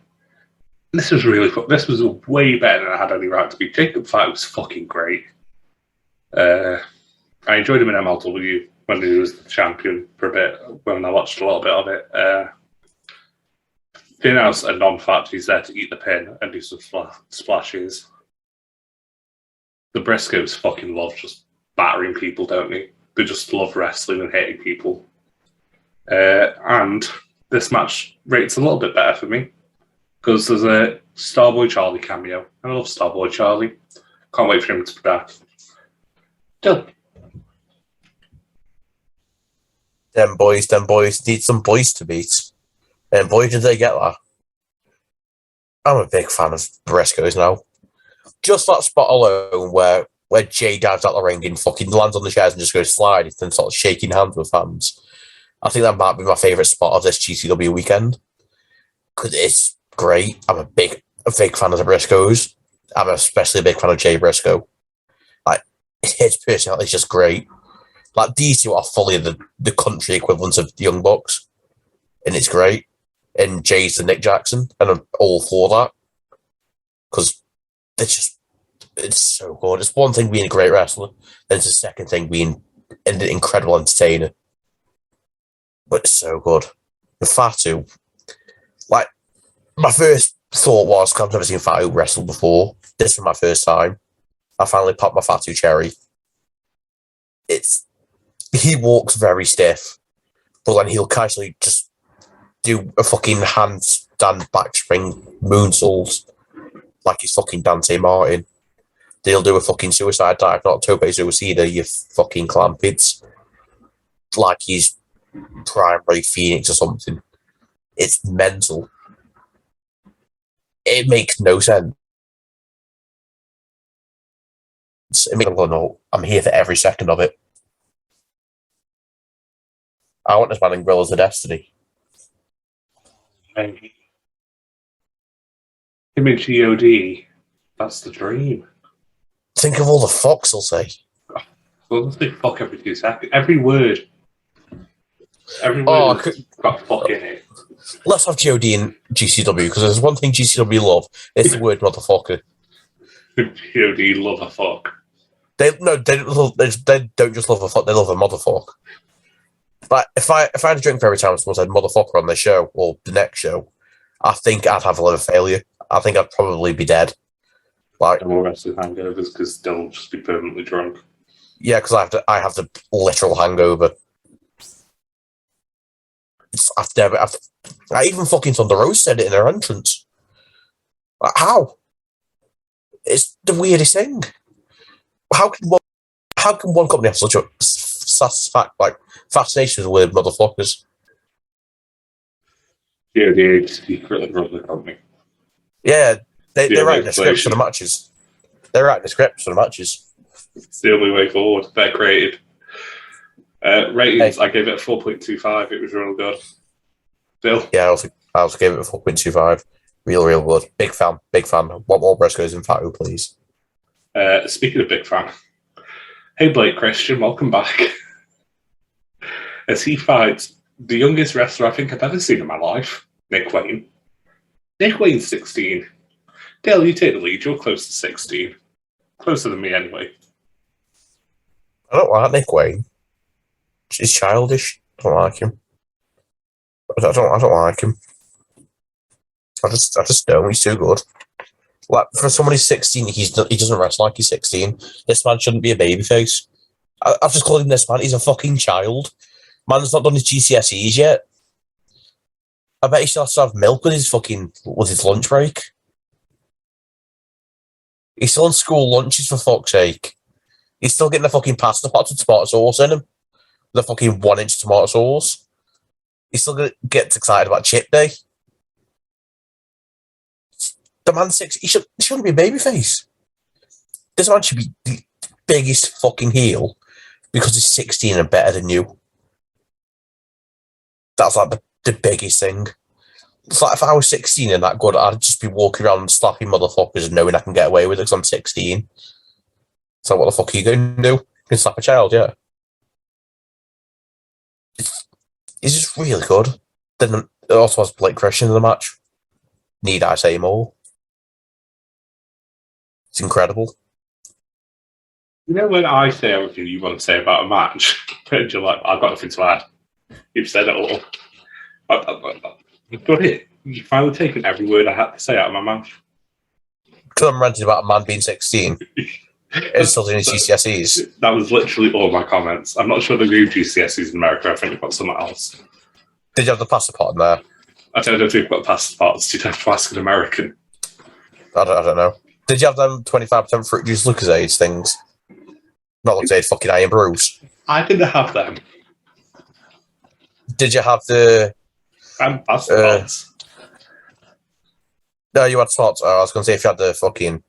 This was really fun. This was way better than I had any right to be. Jacob Fatu was fucking great. I enjoyed him in MLW when he was the champion for a bit, when I watched a little bit of it. Finau's a non-fat. He's there to eat the pin and do some splashes. The Briscoes fucking love just battering people, don't they? They just love wrestling and hitting people. And this match rates a little bit better for me because there's a Starboy Charlie cameo. I love Starboy Charlie. Can't wait for him to be back. Still. Them boys need some boys to beat. And boy, did they get that. I'm a big fan of Briscoes now. Just that spot alone where Jay dives out the ring and fucking lands on the chairs and just goes sliding and starts shaking hands with fans. I think that might be my favourite spot of this GCW weekend. Because it's great. I'm a big fan of the Briscoes. I'm especially a big fan of Jay Briscoe. Like, his personality is just great. Like, these two are fully the country equivalent of the Young Bucks. And it's great. And Jay's the Nick Jackson. And I'm all for that. Because it's so good. It's one thing being a great wrestler. Then it's the second thing being an incredible entertainer. But it's so good. The Fatu. Like, my first thought was, because I've never seen Fatu wrestle before. This was my first time. I finally popped my Fatu cherry. He walks very stiff, but then he'll casually just do a fucking handstand backspring moonsault like he's fucking Dante Martin. They'll do a fucking suicide dive, not Tope Suicida, you fucking clampids. Like he's Primary Phoenix or something. It's mental. It makes no sense. I'm here for every second of it. I want this man in Gorillas of Destiny. Him and G.O.D. That's the dream. Think of all the fucks he'll say. Well, let's say fuck every 2 seconds. Every word. Every word has got fuck in it. Let's have G.O.D. in GCW, because there's one thing GCW love. It's the word motherfucker. G.O.D. love a fuck. They don't just love a fuck, they love a motherfucker. But if I had a drink for every time someone said motherfucker on the show or the next show, I think I'd have a lot of failure. I think I'd probably be dead. Like, more wrestling hangovers because they'll just be permanently drunk. Yeah, because I have the literal hangover. I even fucking Thunder Rose said it in her entrance. Like, how? It's the weirdest thing. How can one company have such a fascination with the word motherfuckers? G.O.D. secretly run the company. Yeah, they write the scripts for the matches. They write the scripts for the matches. It's the only way forward. They're creative. Ratings, I gave it a 4.25. It was real good. Bill? Yeah, I also gave it a 4.25. Real good. Big fan. Want more Briscoes in Fatu, please. Speaking of big fan, hey Blake Christian, welcome back. As he fights the youngest wrestler I think I've ever seen in my life, Nick Wayne. Nick Wayne's 16. Dale, you take the lead. You're close to 16. Closer than me, anyway. I don't like Nick Wayne. He's childish. I don't like him. I don't like him. I just don't. He's too good. Like, for someone who's 16, he doesn't wrestle like he's 16. This man shouldn't be a babyface. I've just called him this man. He's a fucking child. Man's not done his GCSEs yet. I bet he still has to have milk with his lunch break. He's still on school lunches, for fuck's sake. He's still getting the fucking pasta pots with tomato sauce in him. The fucking 1-inch tomato sauce. He still gets excited about chip day. The man's 6. He shouldn't be a babyface. This man should be the biggest fucking heel because he's 16 and better than you. That's like the biggest thing. It's like if I was 16 and that good, I'd just be walking around slapping motherfuckers and knowing I can get away with it because I'm 16. So what the fuck are you going to do? You can slap a child, yeah. He's just really good. Then it also has Blake Christian in the match. Need I say more? It's incredible. You know when I say everything you want to say about a match, and you're like, I've got nothing to add. You've said it all. You've done it. You've finally taken every word I had to say out of my mouth. Because I'm ranting about a man being 16. It's still doing his GCSEs. That was literally all my comments. I'm not sure they do GCSEs in America. I think they've got something else. Did you have the passport in there? I don't know if they've got passports. You'd have to ask an American. I don't know. Did you have them 25% fruit juice Lucozade things? Not Lucozade, fucking Iron Brews. I didn't have them. Did you have the? That's thoughts. No, you had thoughts. I was going to say if you had the fucking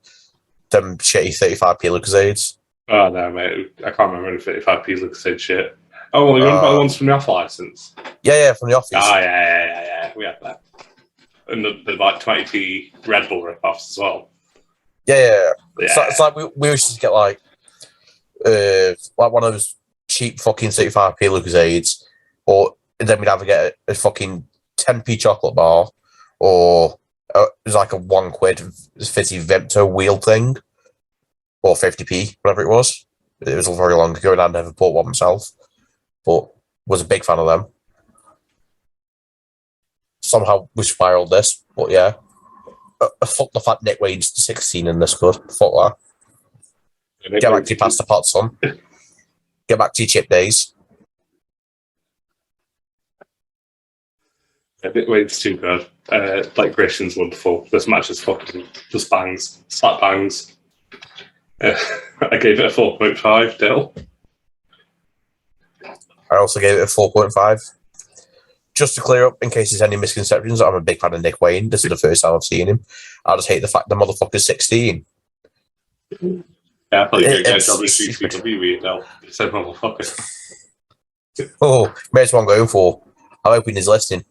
them shitty 35p Lucozades. Oh no, mate! I can't remember any 35p Lucozade shit. Oh, well, you remember the ones from the off license? Yeah, from the office. Oh yeah. We had that, and the like 20p Red Bull rip-offs as well. Yeah. It's like we used to get like one of those cheap fucking 35p Lucozades, or then we'd either get a fucking 10p chocolate bar, or it was like a £1 fizzy Vimto wheel thing, or 50p, whatever it was. It was very long ago, and I never bought one myself, but was a big fan of them. Somehow we spiraled this, but yeah. Fuck the fact Nick Wade's 16 in this good. Fuck that. Get back to your pasta pot, son. Get back to your chip days. Nick Wade's too good. Like Christian's wonderful. This match is fucking just bangs. Slap bangs. I gave it a 4.5, Dill. I also gave it a 4.5. Just to clear up, in case there's any misconceptions, I'm a big fan of Nick Wayne. This is the first time I've seen him. I just hate the fact the motherfucker's 16. Yeah, I thought you were going to job with CCW, Del. You said motherfucker. Oh, may as well I'm going for. I'm hoping he's listening.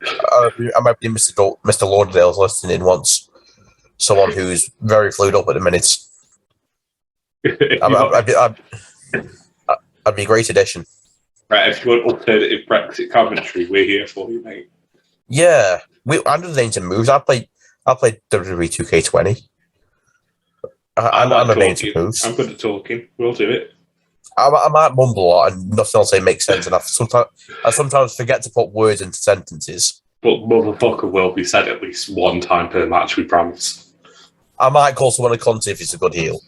I'm hoping Mr. Lauderdale's listening once. Someone who's very flued up at the minute. I'd be a great addition. Right, if you want alternative Brexit commentary, we're here for you, mate. Yeah, I'm doing names and moves. I played WWE 2K20. I'm a main to moves. I'm good at talking. We'll do it. I might mumble a lot and nothing else makes sense, and I sometimes forget to put words into sentences. But motherfucker will be said at least one time per match, we promise. I might call someone a cunt if it's a good heel.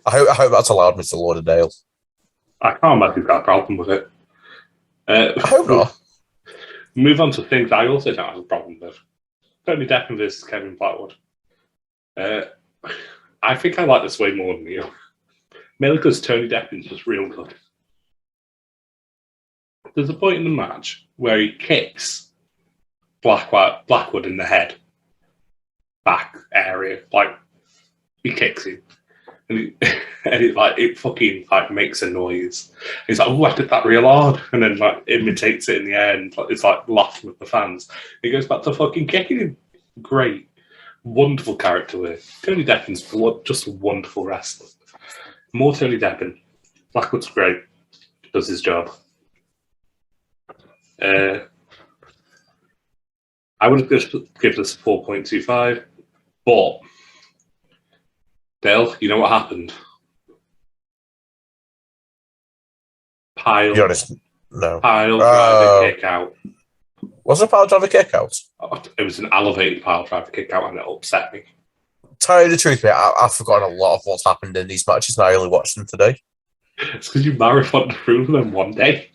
I hope that's allowed, Mr. Lauderdale. I can't imagine you've got a problem with it. I hope not. Move on to things I also don't have a problem with. Tony Deppen versus Kevin Blackwood. I think I like this way more than you. Mainly because Tony Deppen's just real good. There's a point in the match where he kicks Blackwood in the head. Back area. Like, he kicks him. And it fucking like makes a noise. He's like, "Oh, I did that real hard," and then like imitates it in the air, and it's like laughing with the fans. He goes back to fucking kicking him. Great, wonderful character there. Tony Deppen's just a wonderful wrestler. More Tony Deppen. Blackwood's great. Does his job. I would have just given this a 4.25, but. Dale, you know what happened? Pile driver kick out. Was it a pile driver kick out? It was an elevated pile driver kick out, and it upset me. Tell you the truth, mate, I've forgotten a lot of what's happened in these matches, and I only watched them today. It's because you marathoned through them one day.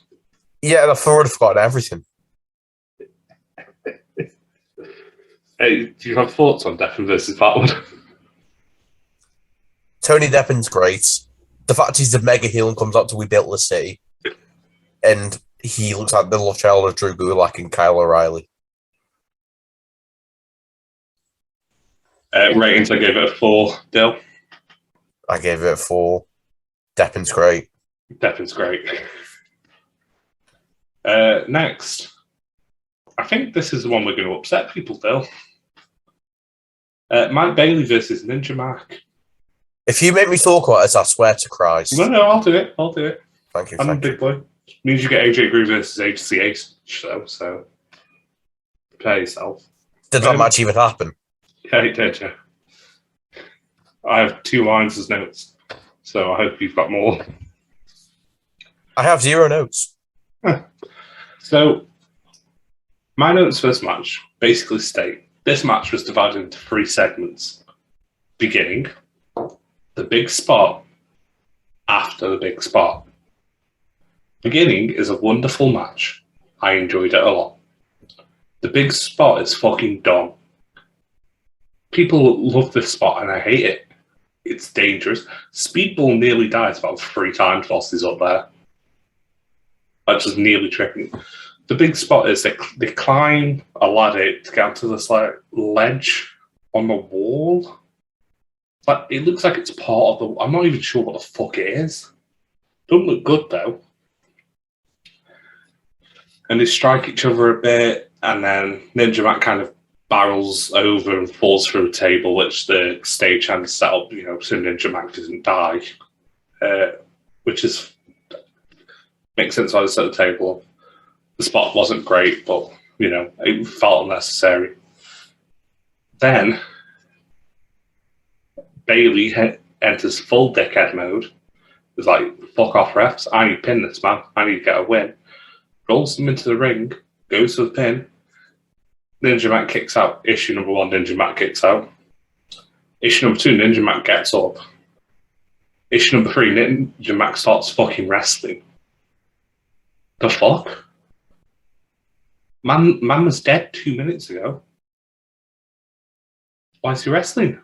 Yeah, and I've already forgotten everything. Hey, do you have thoughts on Deppen versus Blackwood? Tony Deppen's great. The fact he's the mega heel and comes out to We Built the City, and he looks like the love child of Drew Gulak and Kyle O'Reilly. Ratings, I gave it a 4. Dale? I gave it a 4. Deppen's great. Deppen's great. Next. I think this is the one we're going to upset people, Dale. Mike Bailey versus Ninja Mac. If you make me talk about it, I swear to Christ. No, I'll do it. Thank you. I'm a big boy. Means you get AJ Grew versus HCA, so prepare yourself. Did that match even happen? Yeah, it did, yeah. I have 2 lines as notes, so I hope you've got more. I have 0 notes. So, my notes for this match basically state this match was divided into 3 segments. Beginning, the big spot, after the big spot. Beginning is a wonderful match. I enjoyed it a lot. The big spot is fucking dumb. People love this spot and I hate it. It's dangerous. Speedball nearly dies about 3 times whilst he's up there. like just nearly tripping. The big spot is they climb a ladder to get onto this like ledge on the wall. Like it looks like it's part of the. I'm not even sure what the fuck it is. Don't look good though. And they strike each other a bit, and then Ninja Mac kind of barrels over and falls through a table, which the stagehand set up, so Ninja Mac doesn't die. Which is makes sense why they set the table up. The spot wasn't great, but it felt unnecessary. Then Bailey enters full dickhead mode. It's like, fuck off, refs. I need to pin this man. I need to get a win. Rolls him into the ring, goes for the pin. Ninja Mac kicks out. Issue number 1, Ninja Mac kicks out. Issue number 2, Ninja Mac gets up. Issue number 3, Ninja Mac starts fucking wrestling. The fuck? Man was dead 2 minutes ago. Why is he wrestling?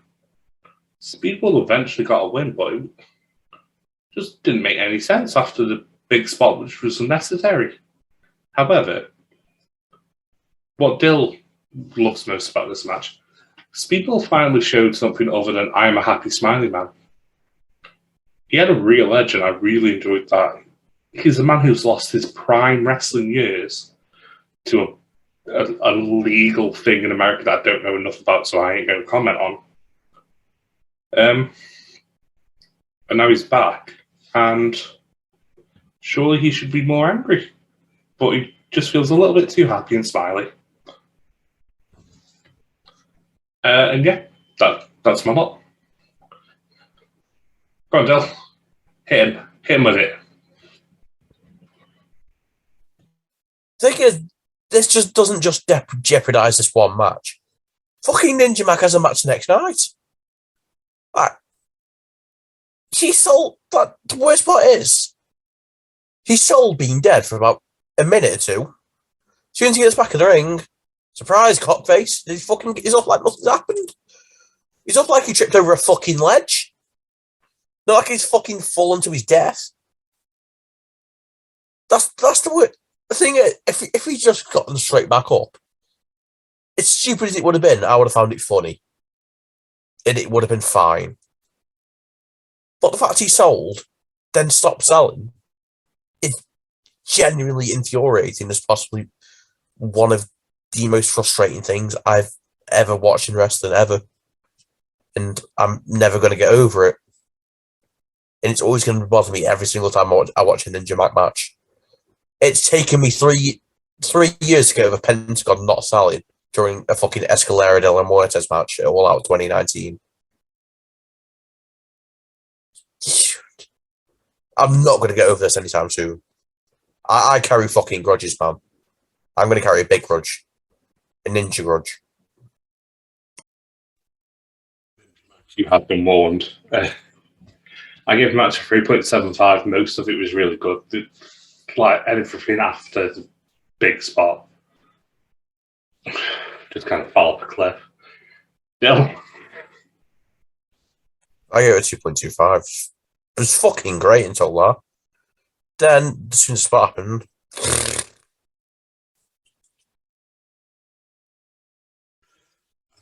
Speedball eventually got a win, but it just didn't make any sense after the big spot, which was unnecessary. However, what Dill loves most about this match, Speedball finally showed something other than I am a happy smiley man. He had a real edge, and I really enjoyed that. He's a man who's lost his prime wrestling years to a legal thing in America that I don't know enough about, so I ain't going to comment on. And now he's back, and surely he should be more angry. But he just feels a little bit too happy and smiley. And yeah, that's my lot. Go on, Del. Hit him with it. Thing is, this just doesn't just jeopardize this one match. Fucking Ninja Mac has a match next night. He sold. But the worst part is, he sold being dead for about a minute or two. As soon as he gets back in the ring, surprise, cockface, he's off like nothing's happened. He's off like he tripped over a fucking ledge. Not like he's fucking fallen to his death. That's the word. The thing is, if he just gotten straight back up, as stupid as it would have been, I would have found it funny. And it would have been fine. But the fact he sold, then stopped selling, is genuinely infuriating as possibly one of the most frustrating things I've ever watched in wrestling, ever. And I'm never going to get over it. And it's always going to bother me every single time I watch a Ninja Mac match. It's taken me three years to get over Pentagon not selling during a fucking Escalera de la Muertes match at All Out 2019. I'm not going to get over this anytime soon. I carry fucking grudges, man. I'm going to carry a big grudge. A ninja grudge. You have been warned. I gave the match a 3.75. Most of it was really good. Like everything after the big spot just kind of fell off a cliff. Yeah. I gave it a 2.25. It was fucking great until that. Then, as soon as the spot happened, I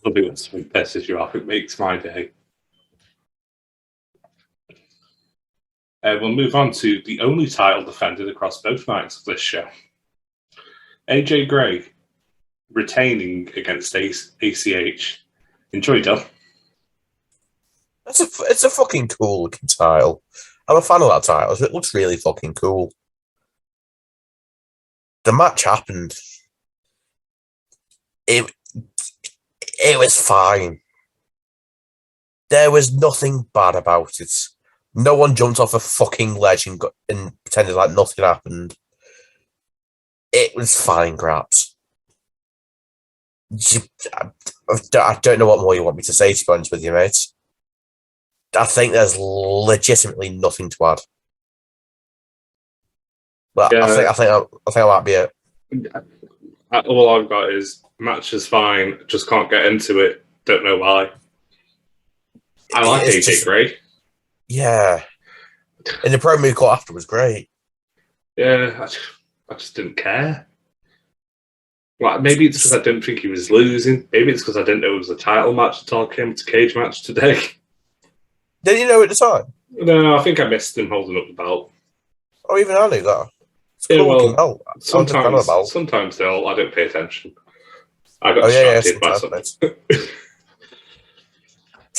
love it when something pisses you off. It makes my day. We'll move on to the only title defended across both nights of this show. AJ Gray retaining against ACH. Enjoy, Del. it's a fucking cool looking title. I'm a fan of that title. It looks really fucking cool. The match happened. It was fine. There was nothing bad about it. No one jumped off a fucking ledge and pretended like nothing happened. It was fine, Graps. I don't know what more you want me to say, to be honest with you, mate. I think there's legitimately nothing to add. But yeah. I think that might be it. All I've got is match is fine, just can't get into it. Don't know why. I like AJ Gray. Yeah. And the promo he got after was great. Yeah. I just didn't care. Like, maybe it's because I didn't think he was losing. Maybe it's because I didn't know it was a title match until I came to cage match today. Did you know at the time? No, I think I missed him holding up the belt. Oh, even I knew that. It's Yeah, cool well, belt. sometimes they'll. I don't pay attention. I got distracted by something.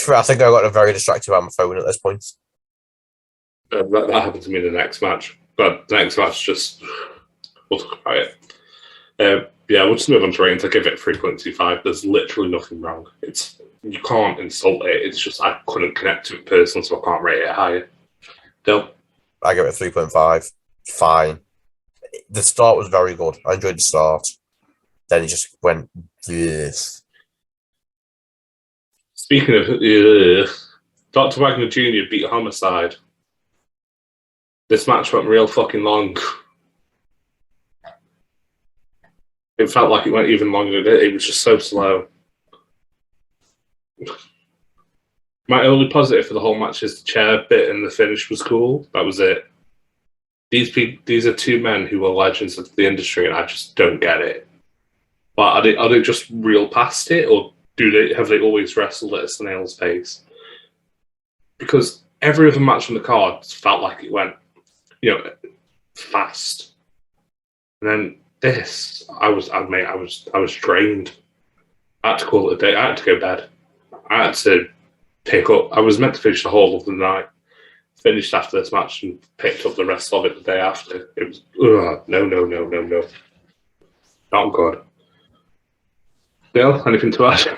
I think I got very distracted by my phone at this point. That happened to me in the next match. But the next match, we'll talk about it. Yeah, we'll just move on to ratings. I give it 3.25. There's literally nothing wrong. You can't insult it. It's just I couldn't connect to it personally, so I can't rate it higher. Dill? I give it 3.5. Fine. The start was very good. I enjoyed the start. Then it just went, yes. Speaking of, Dr. Wagner Jr. beat Homicide. This match went real fucking long. It felt like it went even longer than it was just so slow. My only positive for the whole match is the chair bit and the finish was cool. That was it. These are two men who are legends of the industry, and I just don't get it. But are they just real past it, or have they always wrestled at a snail's pace? Because every other match on the card felt like it went, fast, and then this, I was drained. I had to call it a day. I had to go to bed. I had to pick up. I was meant to finish the whole of the night. Finished after this match and picked up the rest of it the day after. It was no, not good. Bill, anything to add?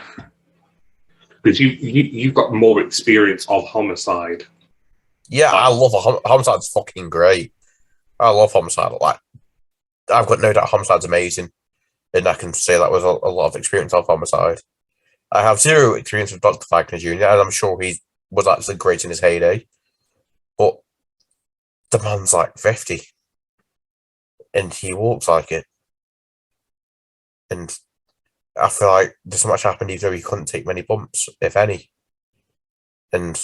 Because you've got more experience of Homicide. Yeah, I love Homicide's fucking great. I love Homicide. Like, I've got no doubt Homicide's amazing, and I can say that with a lot of experience of Homicide. I have zero experience with Dr. Wagner Jr., and I'm sure he was actually great in his heyday. But the man's like 50, and he walks like it. And I feel like this much happened even though he couldn't take many bumps, if any. And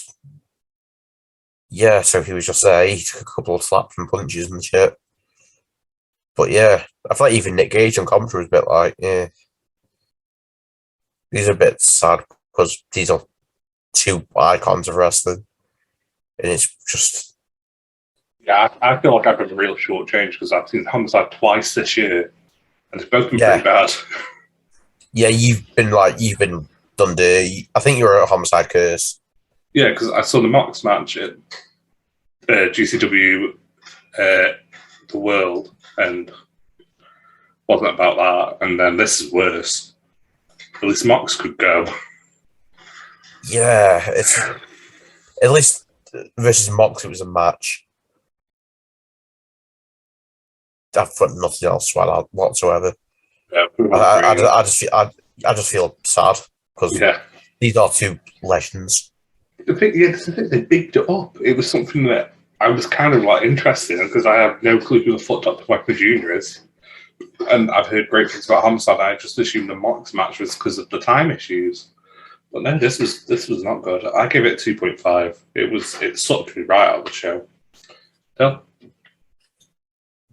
yeah, so he was just there. He took a couple of slaps and punches and shit. But yeah, I feel like even Nick Gage on commentary was a bit like, yeah. He's a bit sad because these are two icons of wrestling. And it's just... Yeah, I feel like I've been real shortchanged because I've seen Homicide twice this year, and it's both been pretty bad. Yeah, you've been done dirty. I think you were at Homicide Curse. Yeah, because I saw the Mox match at GCW The World, and wasn't about that. And then this is worse. At least Mox could go. Yeah, it's at least versus Mox. It was a match. I've got nothing else whatsoever. Yeah, I just feel sad because these are two legends. They bigged it up. It was something that I was kind of like interested in because I have no clue who the fuck Dr. Wagner Jr. is. And I've heard great things about Homicide. I just assumed the Mox match was because of the time issues. But no, this was not good. I give it 2.5. It sucked me right out of the show. No?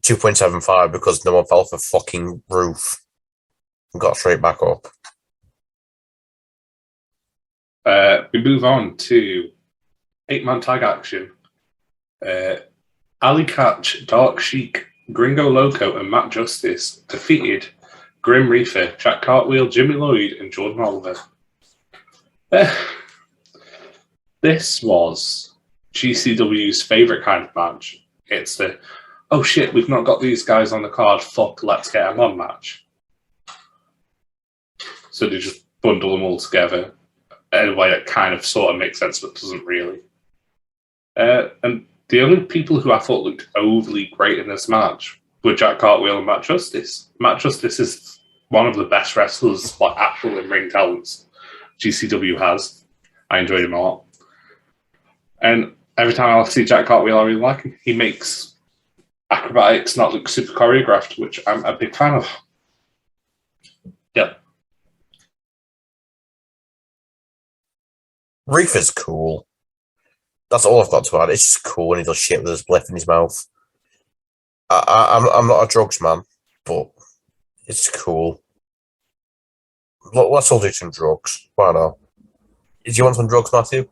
2.75 because no one fell off the fucking roof and got straight back up. We move on to 8-man tag action. Ali Catch, Dark Sheik, Gringo Loco, and Matt Justice defeated Grim Reaper, Jack Cartwheel, Jimmy Lloyd, and Jordan Oliver. This was GCW's favourite kind of match. It's the, oh shit, we've not got these guys on the card, fuck, let's get them on match. So they just bundle them all together in a way that kind of sort of makes sense, but doesn't really. And the only people who I thought looked overly great in this match were Jack Cartwheel and Matt Justice. Matt Justice is one of the best wrestlers, like actual in-ring talents GCW has. I enjoyed him a lot. And every time I see Jack Cartwheel, I really like him. He makes acrobatics not look super choreographed, which I'm a big fan of. Yeah. Reefer's cool. That's all I've got to add. It's just cool when he does shit with his bliff in his mouth. I'm not a drugs man, but it's cool. Let's all do some drugs. Why not? Do you want some drugs, Matthew?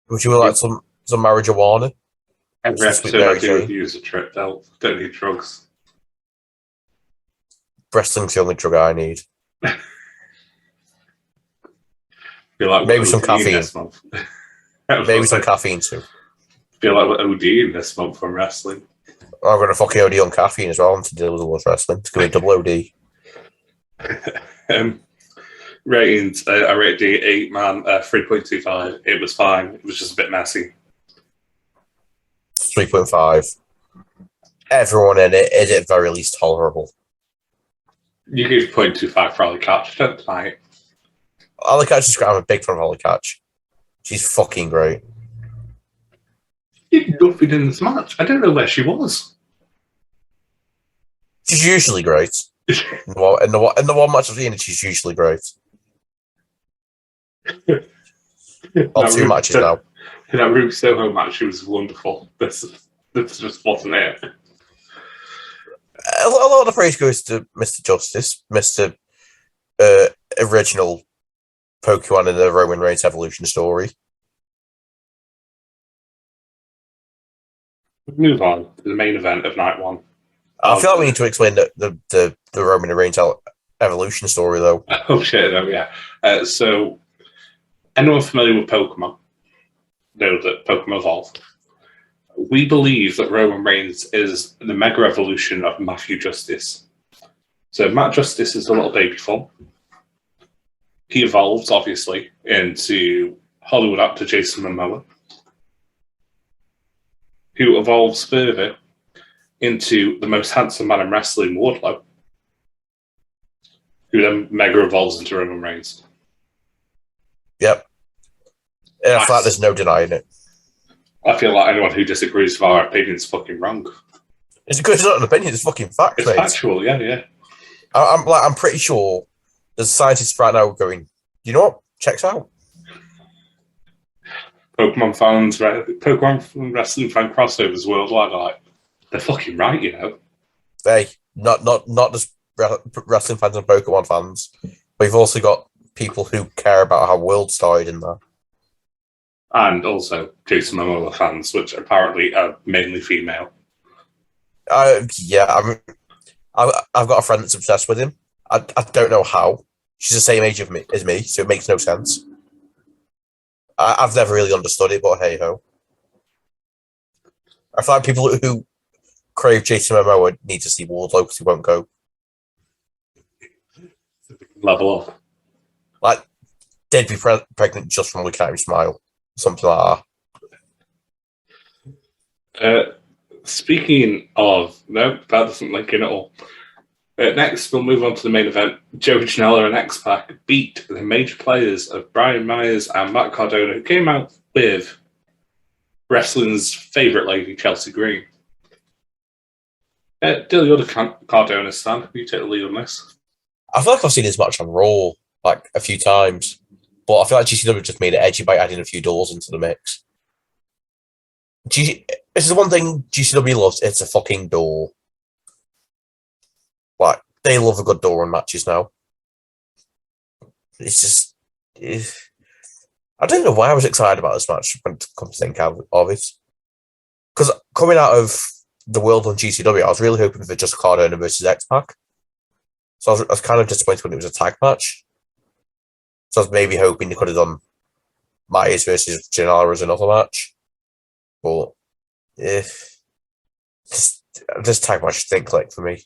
Would you like some marijuana? Every Some sweet episode Mary I do Jane? reviews a trip, though. Don't need drugs. Wrestling's the only drug I need. Feel like Maybe we're some ODing caffeine. this month. Maybe some caffeine too. Feel like we're ODing this month from wrestling. I'm going to fucking OD on caffeine as well to deal with all this wrestling. It's going to be double OD. Ratings, I rated the 8-man 3.25. It was fine. It was just a bit messy. 3.5. Everyone in it is at very least tolerable. You gave 0.25 for Holly Catch. Don't deny it. Holly Catch is great. I'm a big fan of Holly Catch. She's fucking great. She did nothing in this match. I don't know where she was. She's usually great. In the one match I've seen, she's usually great. All 2 matches now. In that Ruby Soho match, she was wonderful. This just wasn't it. A lot of the praise goes to Mr. Justice, Mr. Original Pokemon in the Roman Reigns evolution story. Move on to the main event of night one. I feel like we need to explain the Roman Reigns evolution story, though. Oh, shit, no, yeah. So, anyone familiar with Pokemon know that Pokemon evolve. We believe that Roman Reigns is the mega evolution of Matthew Justice. So, Matt Justice is a little baby form. He evolves, obviously, into Hollywood actor Jason Momoa, who evolves further into the most handsome man in wrestling, Wardlow, who then mega evolves into Roman Reigns. Yep. In fact, there's no denying it. I feel like anyone who disagrees with our opinion is fucking wrong. It's not an opinion; it's fucking fact, It's mate. factual, yeah. I'm pretty sure there's scientists right now going, you know what? Checks out. Pokemon wrestling fan crossovers worldwide are like, they're fucking right, you know. Hey, not just wrestling fans and Pokemon fans. We've also got people who care about how world started in there. And also Jason Momoa fans, which apparently are mainly female. Yeah, I've got a friend that's obsessed with him. I don't know how. She's the same age as me, so it makes no sense. I've never really understood it, but hey ho. I find people who crave Jason Momoa need to see Wardlow because he won't go. Level up. Like, they'd be pregnant just from looking at him smile. Something like that. Speaking of, no, that doesn't link in at all. Next, we'll move on to the main event. Joey Janela and X-Pac beat the major players of Brian Myers and Matt Cardona, who came out with wrestling's favourite lady, Chelsea Green. Dilly, you're the Cardona stan. Can you take the lead on this? I feel like I've seen this match on Raw like a few times, but I feel like GCW just made it edgy by adding a few doors into the mix. This is one thing GCW loves. It's a fucking door. Like, they love a good door in matches now. It's just... I don't know why I was excited about this match when it comes to think of it. Because coming out of the world on GCW, I was really hoping for just Cardona versus X-Pac. So I was kind of disappointed when it was a tag match. So I was maybe hoping they could have done Myers versus Janela as another match. But this tag match didn't click for me.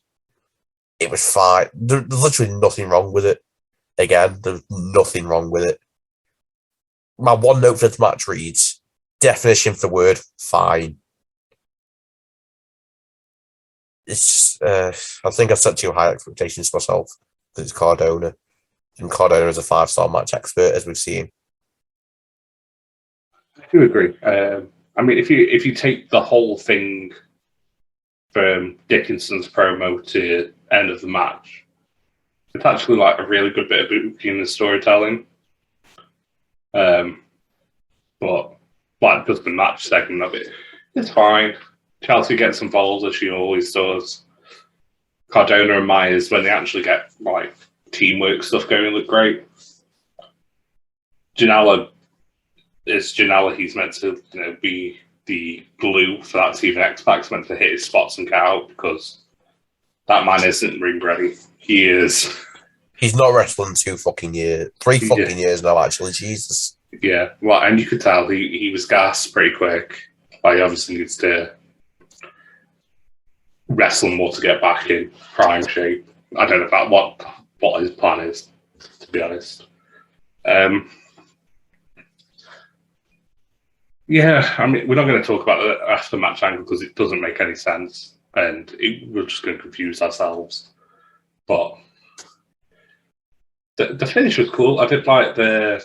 It was fine. There's literally nothing wrong with it. Again, there's nothing wrong with it. My one note for the match reads, definition for the word, fine. It's just, I think I've set too high expectations for myself because it's Cardona. And Cardona is a 5-star match expert, as we've seen. I do agree. I mean, if you take the whole thing from Dickinson's promo to end of the match, it's actually like a really good bit of booking and storytelling. But like just the match segment of it, it's fine. Chelsea gets involved as she always does. Cardona and Myers, when they actually get like teamwork stuff going, look great. Janela is Janela. He's meant to, be the glue for that team. X-Pac's meant to hit his spots and get out because that man isn't ring ready. He is. He's not wrestling 3 fucking years now. Actually, Jesus. Yeah, well, and you could tell he was gassed pretty quick. Like, he obviously needs to wrestle more to get back in prime shape. I don't know about what his plan is, to be honest. Yeah, I mean, we're not going to talk about the after-match angle because it doesn't make any sense, and we're just going to confuse ourselves. But the finish was cool. I did like the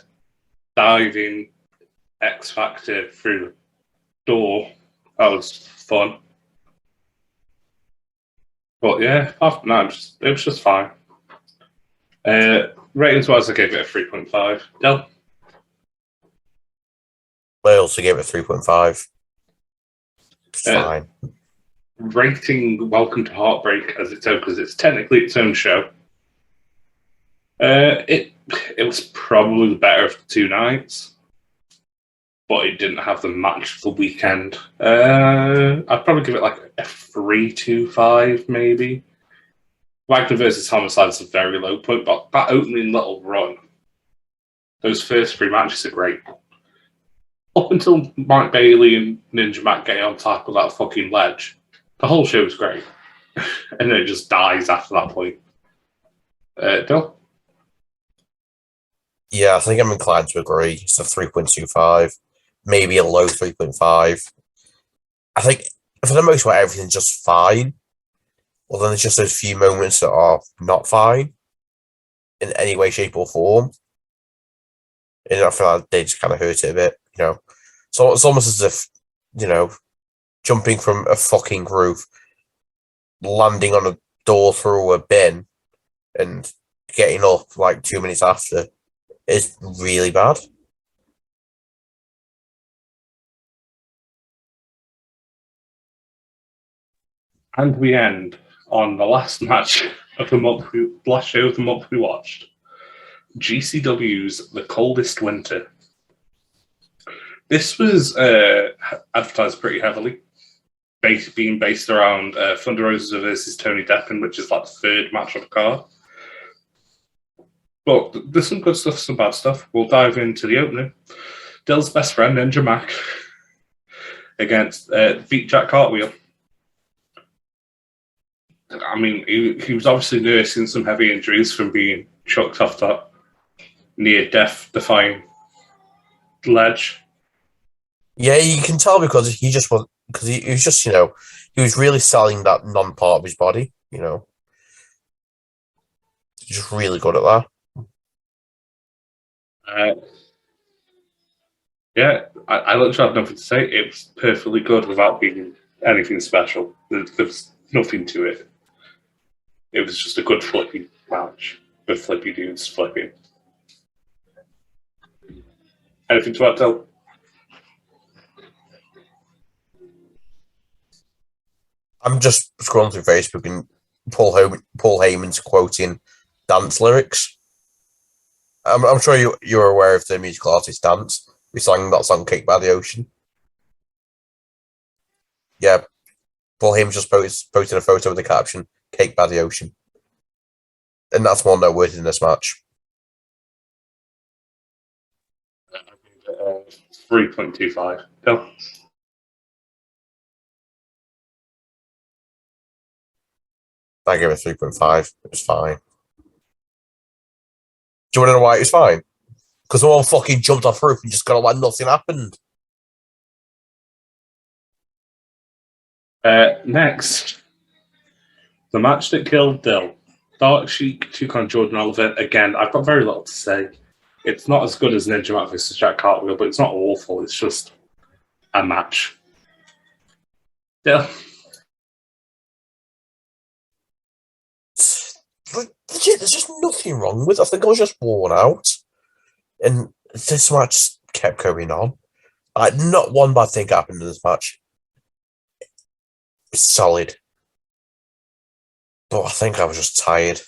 diving X Factor through the door. That was fun. But yeah, after that, it was just fine. Ratings-wise, I gave it a 3.5. Del? I also gave it a 3.5. It's fine. Rating Welcome to Heartbreak as its own, because it's technically its own show. It was probably the better of the 2 nights, but it didn't have the match for the weekend. I'd probably give it like a 3.25 maybe. Wagner versus Homicide is a very low point, but that opening little run, those first 3 matches are great. Up until Mike Bailey and Ninja Mac get on top of that fucking ledge, the whole show was great. And then it just dies after that point. Dill? Yeah, I think I'm inclined to agree. It's a 3.25, maybe a low 3.5. I think for the most part, everything's just fine. Well, then there's just those few moments that are not fine in any way, shape, or form. And I feel like they just kind of hurt it a bit, So it's almost as if, jumping from a fucking roof, landing on a door through a bin, and getting up like 2 minutes after is really bad. And we end on the last match of the month, last show of the month we watched. GCW's The Coldest Winter. This was advertised pretty heavily, being based around Thunder Rosa versus Tony Deppen, which is like the 3rd match of the card. But there's some good stuff, some bad stuff. We'll dive into the opening. Dill's best friend, Ninja Mac, against beat Jack Cartwheel. I mean, he was obviously nursing some heavy injuries from being chucked off that near-death defying ledge. Yeah, you can tell because he was just, he was really selling that non-part of his body, He's just really good at that. Yeah, I literally have nothing to say. It was perfectly good without being anything special. There's nothing to it. It was just a good flippy match with flippy dudes flipping. Anything to add, Del? I'm just scrolling through Facebook and Paul Heyman's quoting dance lyrics. I'm sure you're aware of the musical artist Dance. We sang that song "Cake by the Ocean." Yeah, Paul Heyman just posted a photo with the caption "Cake by the Ocean," and that's more noteworthy in this match. 3.25. Del? I gave it 3.5. It was fine. Do you want to know why it was fine? Because someone fucking jumped off roof and just got like nothing happened. Next, the match that killed Dill. Dark Sheik took on Jordan Oliver. Again, I've got very little to say. It's not as good as Ninja Mac versus Jack Cartwheel, but it's not awful. It's just a match. Dill? There's just nothing wrong with it. I think I was just worn out. And this match kept going on. Not one bad thing happened in this match. It's solid. But I think I was just tired.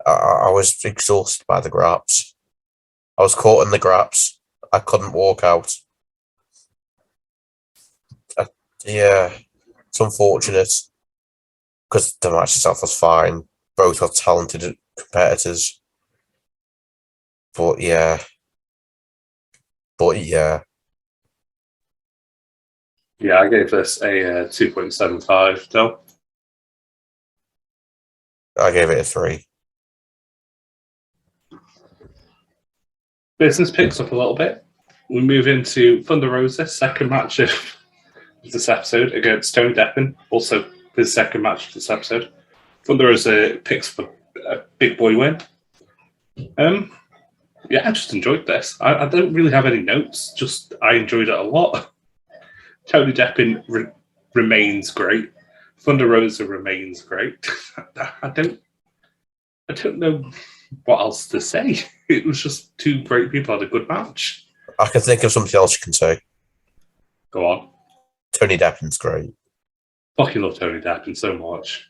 I was exhausted by the graps. I was caught in the graps. I couldn't walk out. Yeah, it's unfortunate because the match itself was fine. Both are talented competitors. But yeah. Yeah, I gave this a 2.75 still. I gave it a 3. Business picks up a little bit. We move into Thunder Rosa's second match of this episode against Tony Deppen, also his second match of this episode. Thunder Rosa picks up a big boy win. Yeah, I just enjoyed this. I don't really have any notes, just I enjoyed it a lot. Tony Deppen remains great. Thunder Rosa remains great. I don't know what else to say. It was just two great people had a good match. I can think of something else you can say. Go on. Tony Deppen's great. Fucking love Tony Deppen so much.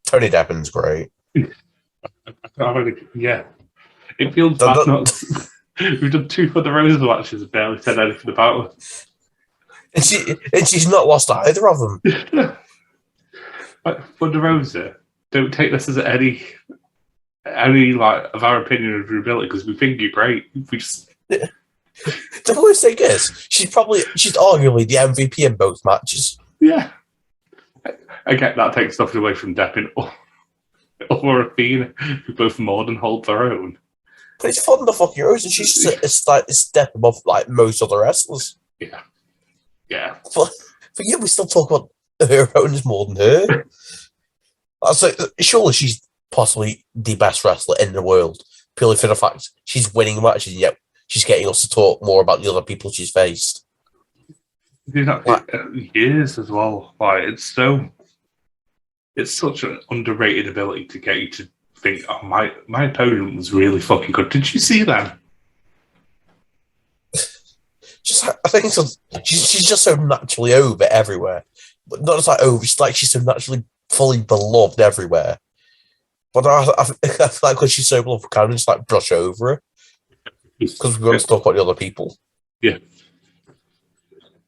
Tony Deppen's great. Yeah. It feels bad not. We've done 2 Thunder Rosa matches and barely said anything about it. And she's not lost either of them. Like, Thunder Rosa, don't take this as any like of our opinion of your ability because we think you're great. We just the worst thing is she's arguably the MVP in both matches. Yeah, I get that takes nothing away from Deppen or Athena, who both more than hold their own. But it's fun the fucking Rose, and she's just a step above like most other wrestlers. Yeah. But yet we still talk about her opponents more than her. So surely she's possibly the best wrestler in the world, purely for the fact she's winning matches, and yet she's getting us to talk more about the other people she's faced. Years as well. Like it's such an underrated ability to get you to think, oh, my opponent was really fucking good. Did you see that? I think she's just so naturally over everywhere. But not just like over, she's so naturally fully beloved everywhere. But I feel like because she's so beloved, we kind of just like brush over her. Because we're going to talk about the other people. Yeah.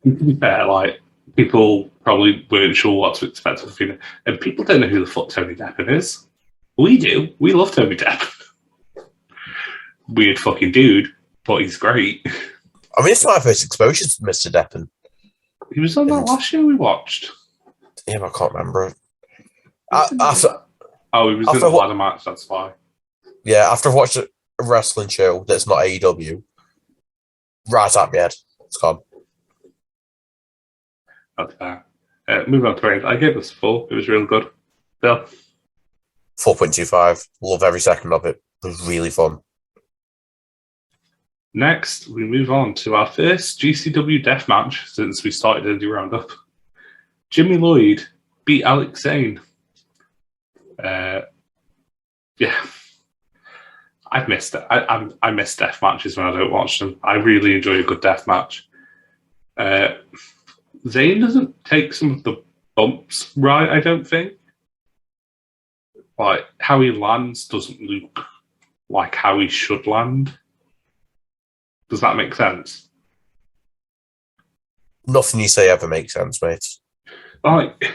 To be fair, like, people probably weren't sure what to expect of Athena. And people don't know who the fuck Tony Deppen is. We do. We love Tony Deppen. Weird fucking dude, but he's great. I mean, it's my first exposure to Mr. Deppen. He was on that last show we watched. Yeah, I can't remember. He was in the ladder match, that's why. Yeah, after I've watched a wrestling show that's not AEW, right at my head. It's gone. That's fair. Moving on to ratings. I gave this a 4. It was really good. Bill? 4.25. Love every second of it. It was really fun. Next, we move on to our first GCW death match since we started Indie Roundup. Jimmy Lloyd beat Alex Zane. Yeah. I've missed it. I miss death matches when I don't watch them. I really enjoy a good death match. Zane doesn't take some of the bumps right, I don't think. Like, how he lands doesn't look like how he should land. Does that make sense? Nothing you say ever makes sense, mate. Like,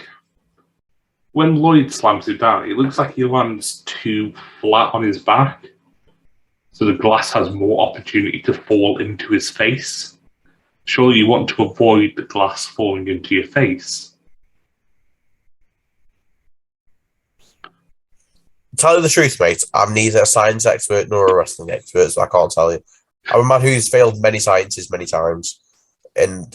when Lloyd slams him down, it looks like he lands too flat on his back. So the glass has more opportunity to fall into his face. Surely you want to avoid the glass falling into your face. Tell you the truth, mate, I'm neither a science expert nor a wrestling expert, so I can't tell you. I'm a man who's failed many sciences many times. And,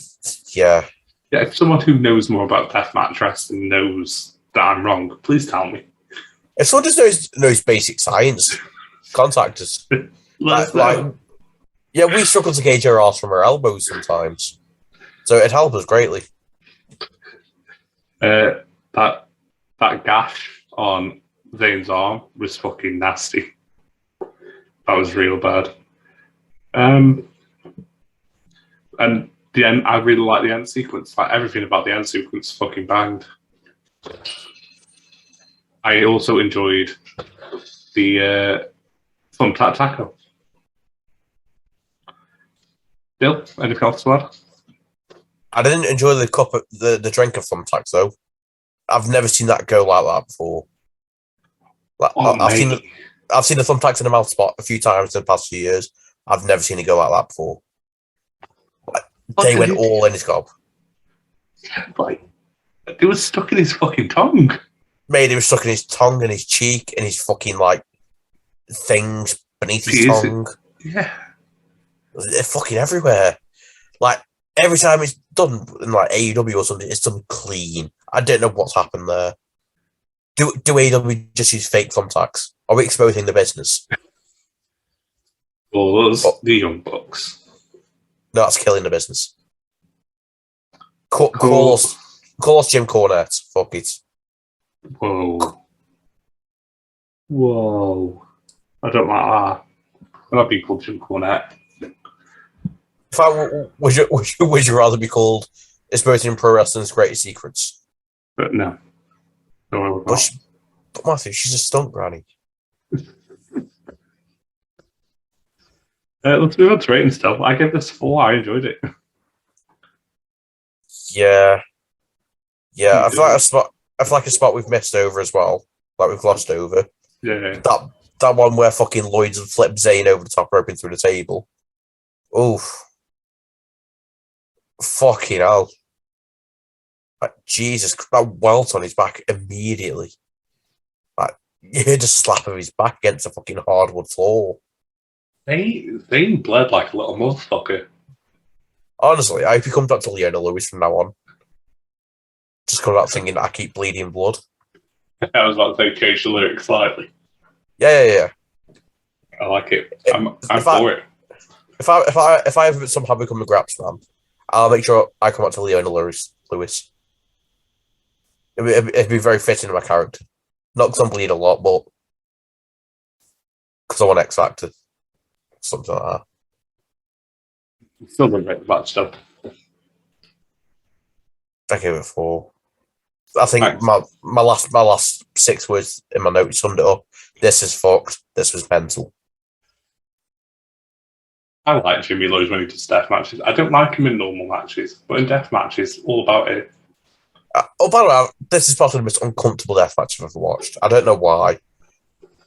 yeah. Yeah, if someone who knows more about deathmatch wrestling knows that I'm wrong, please tell me. If someone just knows basic science, contact us. Yeah, we struggle to gauge our arse from our elbows sometimes. So it'd help us greatly. That gash on Zane's arm was fucking nasty. That was real bad. And the end, I really like the end sequence. Like everything about the end sequence fucking banged. I also enjoyed the thumbtack tackle. Bill, anything else to add? I didn't enjoy the cup of the drink of thumbtacks though. I've never seen that go like that before. Like, I've seen the thumbtacks in the mouth spot a few times in the past few years. I've never seen it go like that before. Like, they went all in his gob. Like, it was stuck in his fucking tongue. Mate, it was stuck in his tongue and his cheek and his fucking like things beneath his tongue. Yeah. They're fucking everywhere. Like every time it's done in like AEW or something, it's done clean. I don't know what's happened there. Do AEW just use fake thumbtacks? Are we exposing the business? Well, those the Young Bucks. No, that's killing the business. Call us Jim Cornette. Fuck it. Whoa. I don't like that. I'm not being called Jim Cornette. Would you rather be called exposing pro wrestling's greatest secrets? But no. No, I would not. But Matthew, she's a stunt granny. Let's move on to rating stuff. I gave this 4. I enjoyed it. Yeah. I feel like a spot we've missed over as well. Like we've glossed over. Yeah. That one where fucking Lloyd's flipped Zayn over the top rope and through the table. Oof. Fucking hell. Like, Jesus, that welt on his back immediately. Like, you heard a slap of his back against the fucking hardwood floor. They bled like a little motherfucker. Honestly, I hope he comes back to Leona Lewis from now on. Just comes out thinking, I keep bleeding blood. I was about to say change the lyrics slightly. Yeah. I like it. I'm for it. If I ever somehow become a Graps man, I'll make sure I come back to Leona Lewis. It'd be very fitting to my character. Not because I'm bleeding a lot, but because I want X Factor. Something like that. Still don't rate the match though. I give it 4. I think my last 6 words in my notes summed it up. This is fucked. This was mental. I like Jimmy Lloyd when he does death matches. I don't like him in normal matches, but in death matches, all about it. By the way, this is probably the most uncomfortable death match I've ever watched. I don't know why,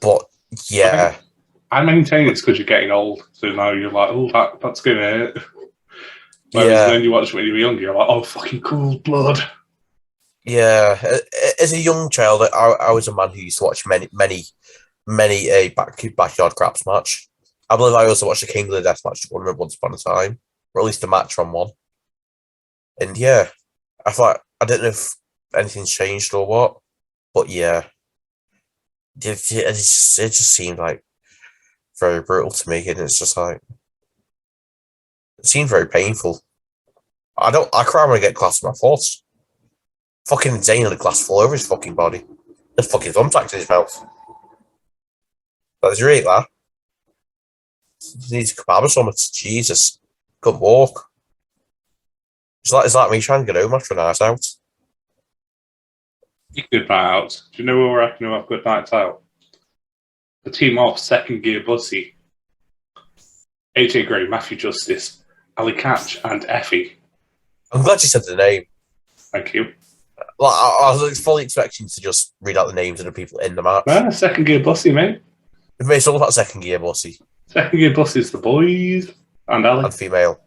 but yeah. I maintain it's because you're getting old, so now you're like, oh, that's going to hurt. Whereas when you watch it when you were younger, you're like, oh, fucking cool blood. Yeah, as a young child, I was a man who used to watch many a backyard craps match. I believe I also watched the King of the Death match tournament once upon a time, or at least a match from one. And yeah, I thought I don't know if anything's changed or what, but yeah, it just seemed like very brutal to me, and it's just like it seemed very painful. I cry when I get glass in my thoughts. Fucking Zayn had a glass fall over his fucking body. There's fucking thumbtacks in his mouth. That was great, that. He needs a kebab or something. Jesus. Couldn't walk. It's like me trying to get home after a night out. Good night out. Do you know where we're reckoning about good nights out? The team off Second Gear Bussy. AJ Gray, Matthew Justice, Ali Catch, and Effie. I'm glad you said the name. Thank you. Like, I was fully expecting to just read out the names of the people in the match. Second Gear Bussy, mate. It's all about Second Gear Bussy. Second Gear Bussy's the boys. And Ali. And female.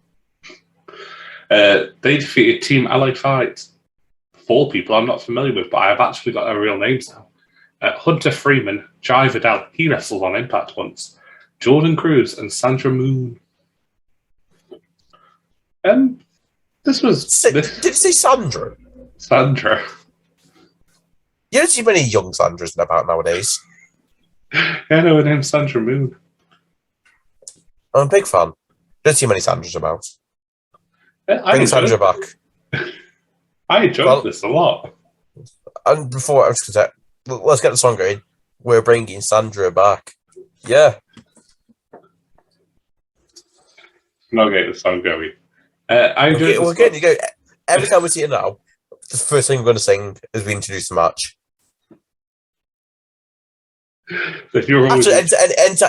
They defeated Team LA Fight. 4 people I'm not familiar with, but I have actually got their real names now. Hunter Freeman, Jai Vidal, he wrestled on Impact once. Jordan Cruz and Sandra Moon. This was... Did you say Sandra? Sandra. You don't see many young Sandras about nowadays. Yeah, no, her name's Sandra Moon. I'm a big fan. Don't see many Sandras about. Bring Sandra back. I enjoyed this a lot. And before I was going to say, let's get the song going. We're bringing Sandra back. Yeah. I'm not getting the song going. I enjoyed We're getting to go. Every time we see it now, the first thing we're going to sing as we introduce the match. Actually,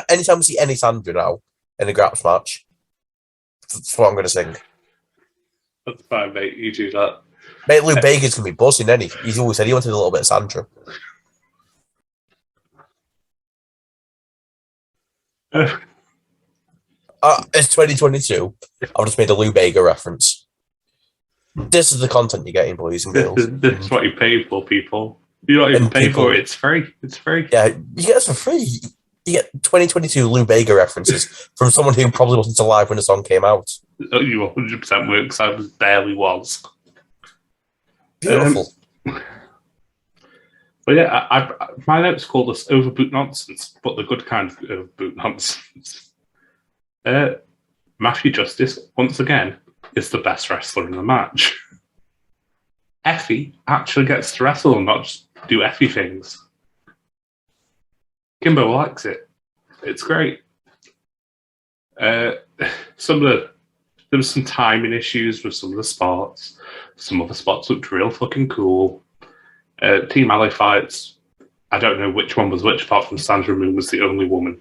anytime we see any Sandra now in the Graps match, that's what I'm going to sing. That's fine, mate. You do that. Mate, Lou Baker's going to be buzzing, isn't he? He's always said he wanted a little bit of Sandra. It's 2022. I've just made a Lou Baker reference. This is the content you're getting, boys and girls. This is what you pay for, people. You don't even pay for it. It's free. It's free. Yeah, you get this for free. You get 2022 Lou Baker references from someone who probably wasn't alive when the song came out. You 100% were, because I barely was. Beautiful. But yeah, my notes call this overboot nonsense, but the good kind of overboot nonsense. Matthew Justice, once again, is the best wrestler in the match. Effie actually gets to wrestle and not just do Effie things. Kimbo likes it. It's great. There was some timing issues with some of the spots. Some other spots looked real fucking cool. Team Alley fights. I don't know which one was which, apart from Sandra Moon was the only woman.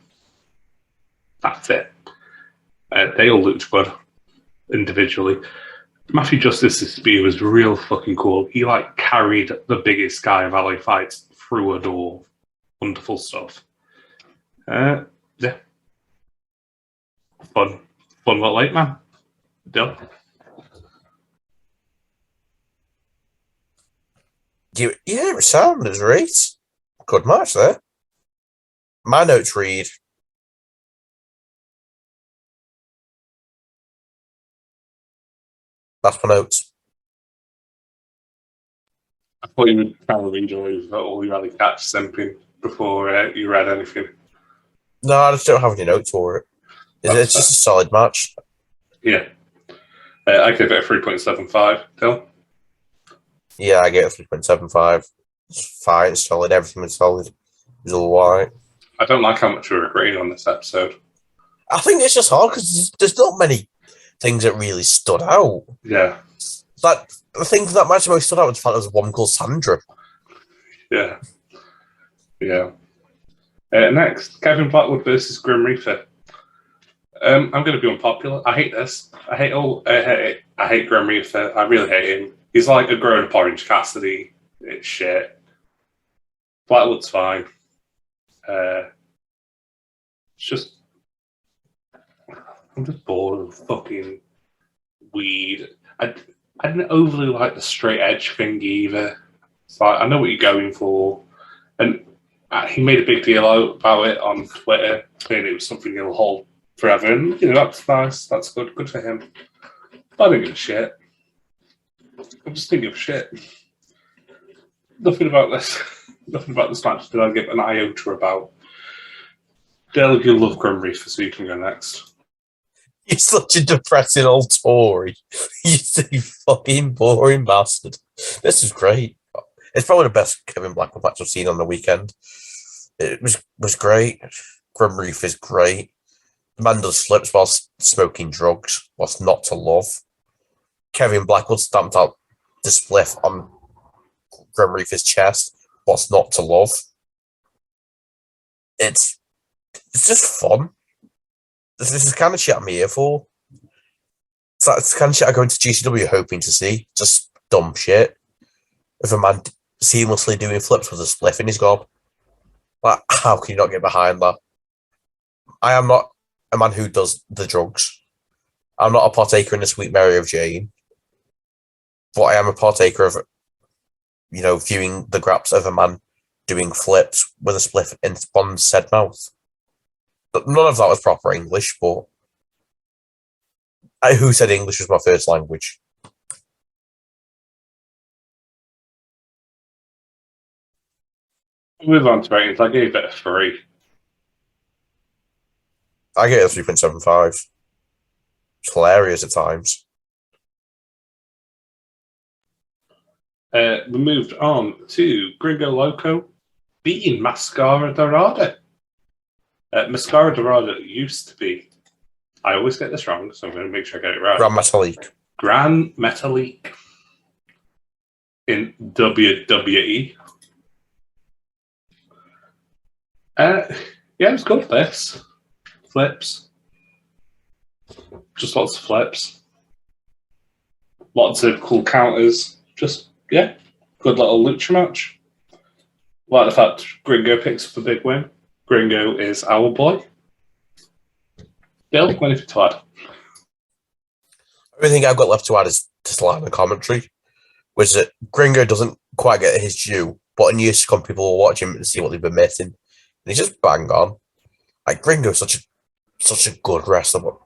That's it. They all looked good individually. Matthew Justice's spear was real fucking cool. He carried the biggest guy of Alley fights through a door. Wonderful stuff. Yeah. Fun little late man. Deal. Yeah, it sounded right. Good match there. My notes read, that's my notes. I thought you would probably enjoy all you really catch simping before you read anything. No, I just don't have any notes for it. It's just a solid match. Yeah. I give it a 3.75, Phil. Yeah, I get a 3.75. It's fine, it's solid, everything was solid. It was all right. I don't like how much we're agreeing on this episode. I think it's just hard because there's not many things that really stood out. Yeah. The thing that match most stood out was the fact there was a woman called Sandra. Yeah. Yeah. Next, Kevin Blackwood versus Grim Reaper. I'm going to be unpopular. I hate this. I hate Grim Reaper. I really hate him. He's like a grown-up Orange Cassidy. It's shit. Blackwood's fine. It's just... I'm just bored of fucking weed. I didn't overly like the straight edge thing either. It's like, I know what you're going for. And he made a big deal about it on Twitter, saying it was something he'll hold forever. And, that's nice. That's good. Good for him. I don't give a shit. I'm just thinking of shit. Nothing about this match did I give an iota about. Dale, you love Grim Reaper, so you can go next. You're such a depressing old Tory. You silly fucking boring bastard. This is great. It's probably the best Kevin Blackwood match I've seen on the weekend. It was great. Grim Reaper is great. The man does flips whilst smoking drugs. What's not to love? Kevin Blackwood stamped out the spliff on Grim Reaper's chest. What's not to love? It's just fun. This is the kind of shit I'm here for. It's the kind of shit I go into GCW hoping to see. Just dumb shit. If a man seamlessly doing flips with a spliff in his gob. How can you not get behind that? I am not a man who does the drugs. I'm not a partaker in the Sweet Mary of Jane. But I am a partaker of, viewing the graps of a man doing flips with a spliff in one said mouth. But none of that was proper English, but who said English was my first language? Move on to ratings. I gave it a 3. I gave it a 3.75. It's hilarious at times. We moved on to Gringo Loco beating Mascara Dorada. Mascara Dorada used to be I always get this wrong, so I'm going to make sure I get it right. Grand Metalik. Grand Metalik in WWE. Yeah, it was good, this. Flips. Just lots of flips. Lots of cool counters. Just, yeah, good little lucha match. Like the fact Gringo picks up the big win. Gringo is our boy. Bill, anything to add? Everything I've got left to add is just line of commentary, which is that Gringo doesn't quite get his due, but in years to come, people will watch him and see what they've been missing. And he's just bang on. Like, Gringo's such a good wrestler, but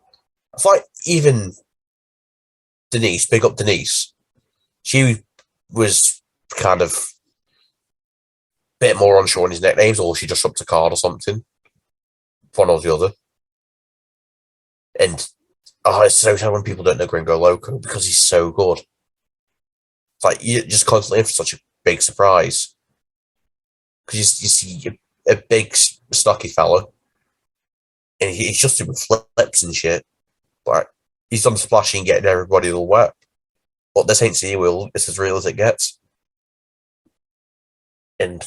I feel like even Denise, big up Denise, she was kind of a bit more unsure on his nicknames, or she just upped a card or something. One or the other. And it's so sad when people don't know Gringo Loco because he's so good. It's like you're just constantly in for such a big surprise. Because you see a big, stocky fella, and he's just doing flips and shit. Like, he's done splashing, getting everybody all wet. But this ain't Seawheel, it's as real as it gets. And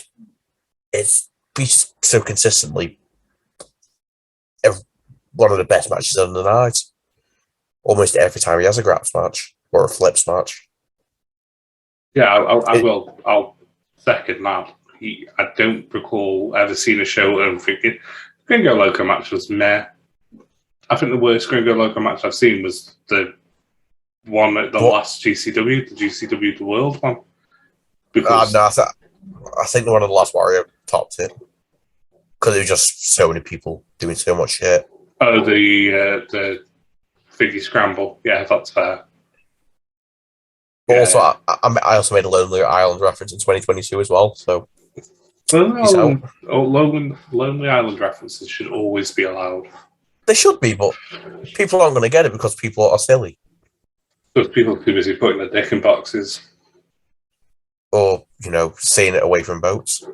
it's just so consistently one of the best matches on the night. Almost every time he has a graps match or a flips match. Yeah, I'll second that. I don't recall ever seeing a show and thinking Gringo Loco match was meh. I think the worst Gringo Loco match I've seen was the one at the last GCW, the GCW The World one. Because no, I think the one of the last Warrior topped it. Because there were just so many people doing so much shit. Oh, the Figgy Scramble. Yeah, that's fair. But also, I also made a Lonely Island reference in 2022 as well, so... Lonely Island references should always be allowed. They should be, but people aren't going to get it because people are silly. Because people are too busy putting their dick in boxes. Or, seeing it away from boats.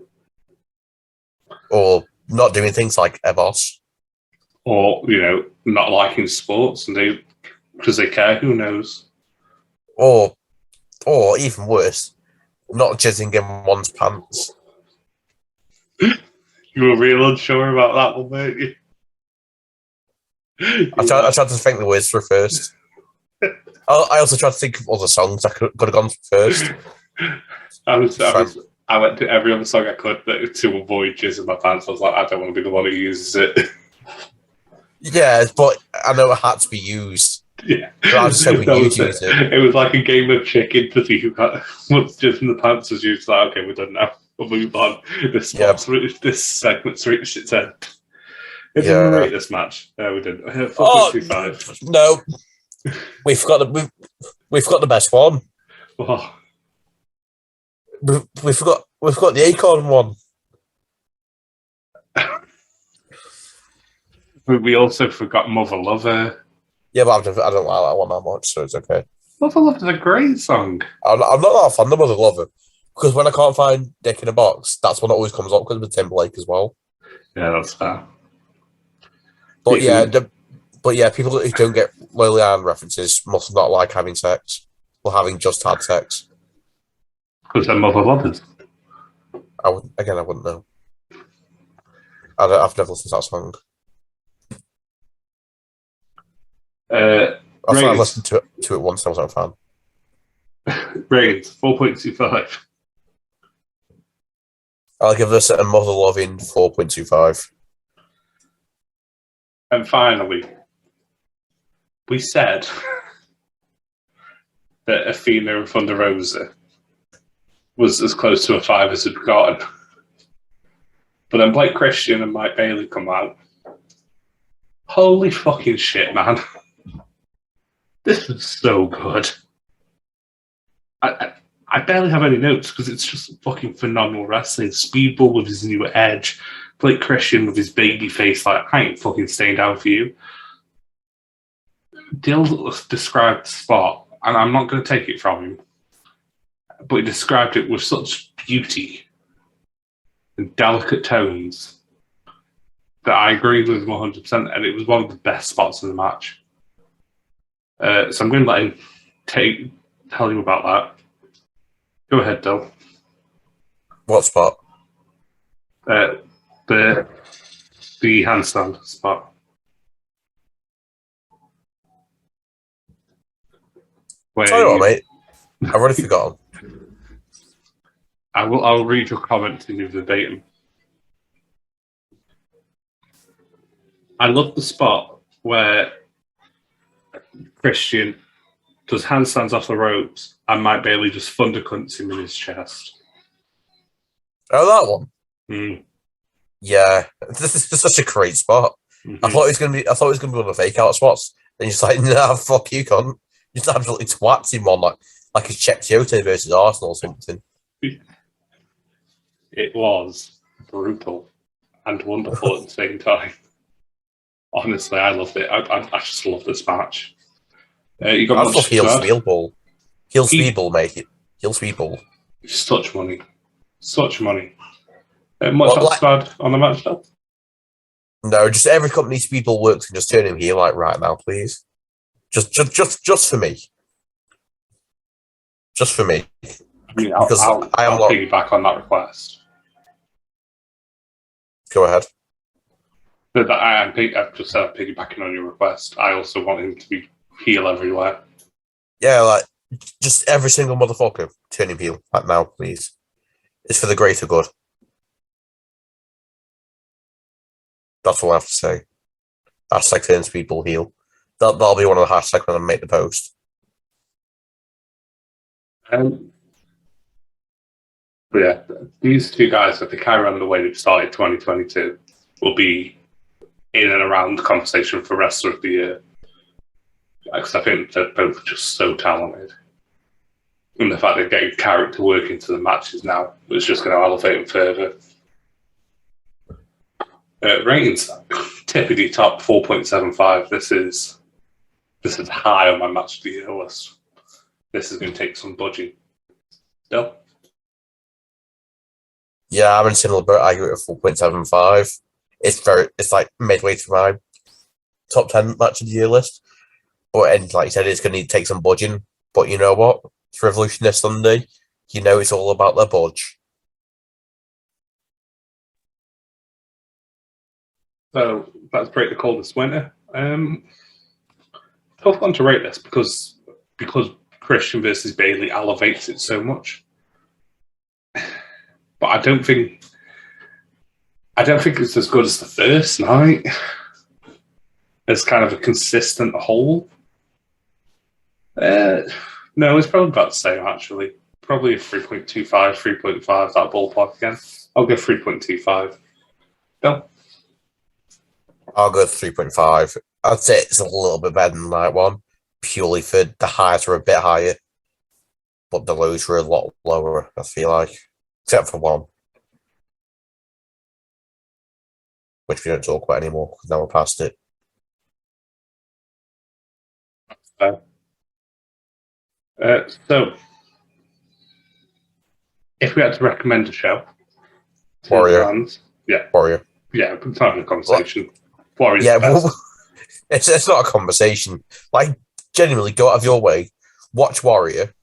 Or not doing things like Evos. Or, not liking sports and because they care, who knows? Or even worse, not jizzing in one's pants. You were real unsure about that one, weren't you? I tried to think the words for first. I also tried to think of other songs I could have gone first. I went to every other song I could to avoid jizz in my pants. I was like, I don't want to be the one who uses it. Yeah, but I know it had to be used. Yeah. So I just hope you use it. It was like a game of chicken to see who got what's just in the pants was used. Like, okay, we're done now. We'll move on. This segment's reached its end. Did we rate this match? No, we didn't. 4.25. No. We forgot the best one. Oh. We forgot the Acorn one. We also forgot Mother Lover. Yeah, but I don't like that one that much, so it's okay. Mother Lover is a great song. I'm not that fan of Mother Lover because when I can't find Dick in a Box, that's one that always comes up because with Timberlake as well. Yeah, that's fair. But people who don't get Lily Allen references must not like having sex or having just had sex. Because they're Mother Lovers. I wouldn't know. I've never listened to that song. I listened to it once and I wasn't a fan. Ratings, 4.25. I'll give this a mother loving 4.25. And finally, we said that Athena and Thunder Rosa was as close to a 5 as we'd gotten. But then Blake Christian and Mike Bailey come out. Holy fucking shit, man. This is so good. I barely have any notes because it's just fucking phenomenal wrestling. Speedball with his new edge. Blake Christian with his baby face, like, I ain't fucking staying down for you. Dill described the spot, and I'm not going to take it from him, but he described it with such beauty and delicate tones that I agree with 100%, and it was one of the best spots in the match. So I'm going to let him tell you about that. Go ahead, Dill. What spot? The handstand spot. Tell you what, mate. I've already forgotten. I'll read your comment to you verbatim. I love the spot where Christian does handstands off the ropes and Mike Bailey just thundercunts him in his chest. Oh, that one. Mm. Yeah, this is such a great spot. Mm-hmm. I thought it was gonna be one of the fake out spots. And he's like, nah, fuck you, cunt. Just absolutely twats him on like a Czech Kyoto versus Arsenal or something. It was brutal and wonderful at the same time. Honestly, I loved it. I just love this match. You got I love heel speed ball. Heel speed ball, mate. Heel speed ball. Such money. Such money. Much else bad on the match, though? No, just every company speed ball works and just turn him heel like right now, please. Just for me. Just for me. I mean, I'll piggyback on that request. Go ahead. I've just said piggybacking on your request. I also want him to be heel everywhere. Yeah, like, just every single motherfucker turn him heel right now, please. It's for the greater good. That's all I have to say. Hashtag turns people heel. That'll be one of the hashtags when I make the post. But yeah, these two guys, if they carry on the way they've started 2022, will be in and around the conversation for wrestler of the year. Because I think they're both just so talented. And the fact they're getting character work into the matches now is just going to elevate them further. Ratings, tippity top 4.75. This is high on my match of the year list. This is going to take some budging. No. Yeah, I'm in similar boat. I give it a 4.75. It's like midway through my top 10 match of the year list. But and like you said, it's going to need to take some budging. But you know what? It's Revolution this Sunday. You know it's all about the budge. So that's great to call this winner. Tough one to rate this because Christian versus Bailey elevates it so much. But I don't think it's as good as the first night. It's kind of a consistent whole. No, it's probably about the same actually. Probably a 3.25, 3.5, that ballpark again. I'll go 3.25. Bill? I'll go 3.5. I'd say it's a little bit better than night one, purely for the highs were a bit higher, but the lows were a lot lower, I feel like. Except for one, which we don't talk about anymore because now we're past it. So, if we had to recommend a show to Warrior. fans, Warrior. Yeah, we're having a conversation. Warrior's yeah, best. well, it's not a conversation. Like, genuinely, go out of your way, watch Warrior,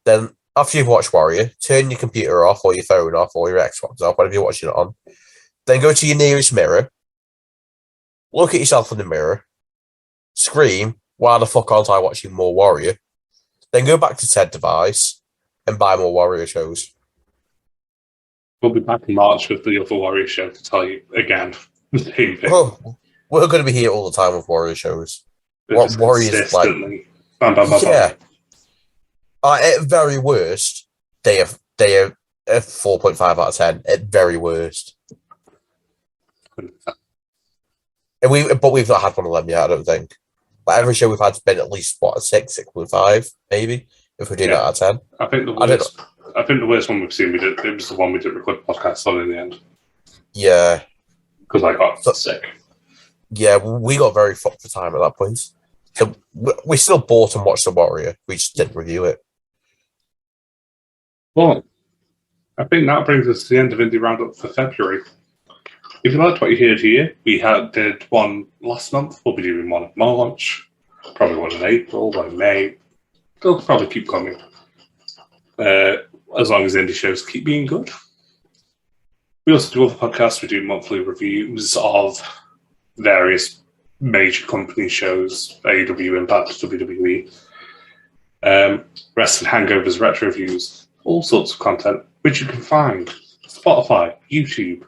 then after you've watched Warrior, turn your computer off or your phone off or your Xbox off, whatever you're watching it on. Then go to your nearest mirror, look at yourself in the mirror, scream, why the fuck aren't I watching more Warrior? Then go back to said device and buy more Warrior shows. We'll be back in March with the other Warrior show to tell you again the same thing. Oh, we're going to be here all the time with Warrior shows. What Warriors like? Bam, bam, bam, yeah. At very worst, they are 4.5 out of 10. At very worst. And we've not had one of them yet, I don't think. Like every show we've had has been at least a 6.5, maybe, if we do that out of 10. I think the worst one we've seen, it was the one we did record podcast on in the end. Yeah. Because I got sick. Yeah, we got very fucked for time at that point. So we still bought and watched The Warrior. We just didn't review it. Well, I think that brings us to the end of Indie Roundup for February. If you liked what you heard here, we did one last month. We'll be doing one in March, probably one in April, one in May. They'll probably keep coming. As long as indie shows keep being good. We also do other podcasts. We do monthly reviews of various major company shows, AEW, Impact, WWE, Wrestling Hangovers, Retro Reviews, all sorts of content, which you can find Spotify, YouTube,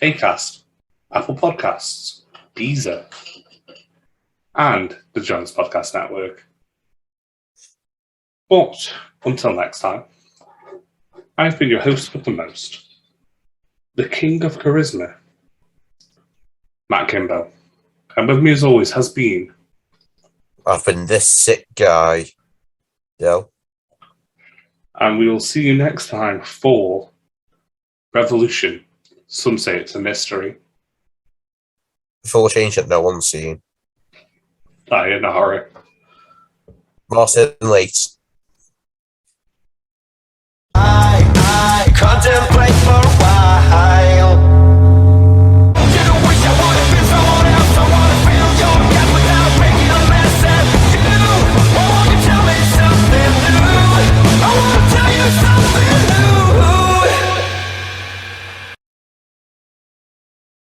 Acast, Apple Podcasts, Deezer, and the Jones Podcast Network. But until next time, I've been your host with the most, the King of Charisma, Matt Kimbo. And with me as always has been... I've been this sick guy. Yo. And we will see you next time for Revolution. Some say it's a mystery. Full change that no one's seen. Die in a hurry. More late. I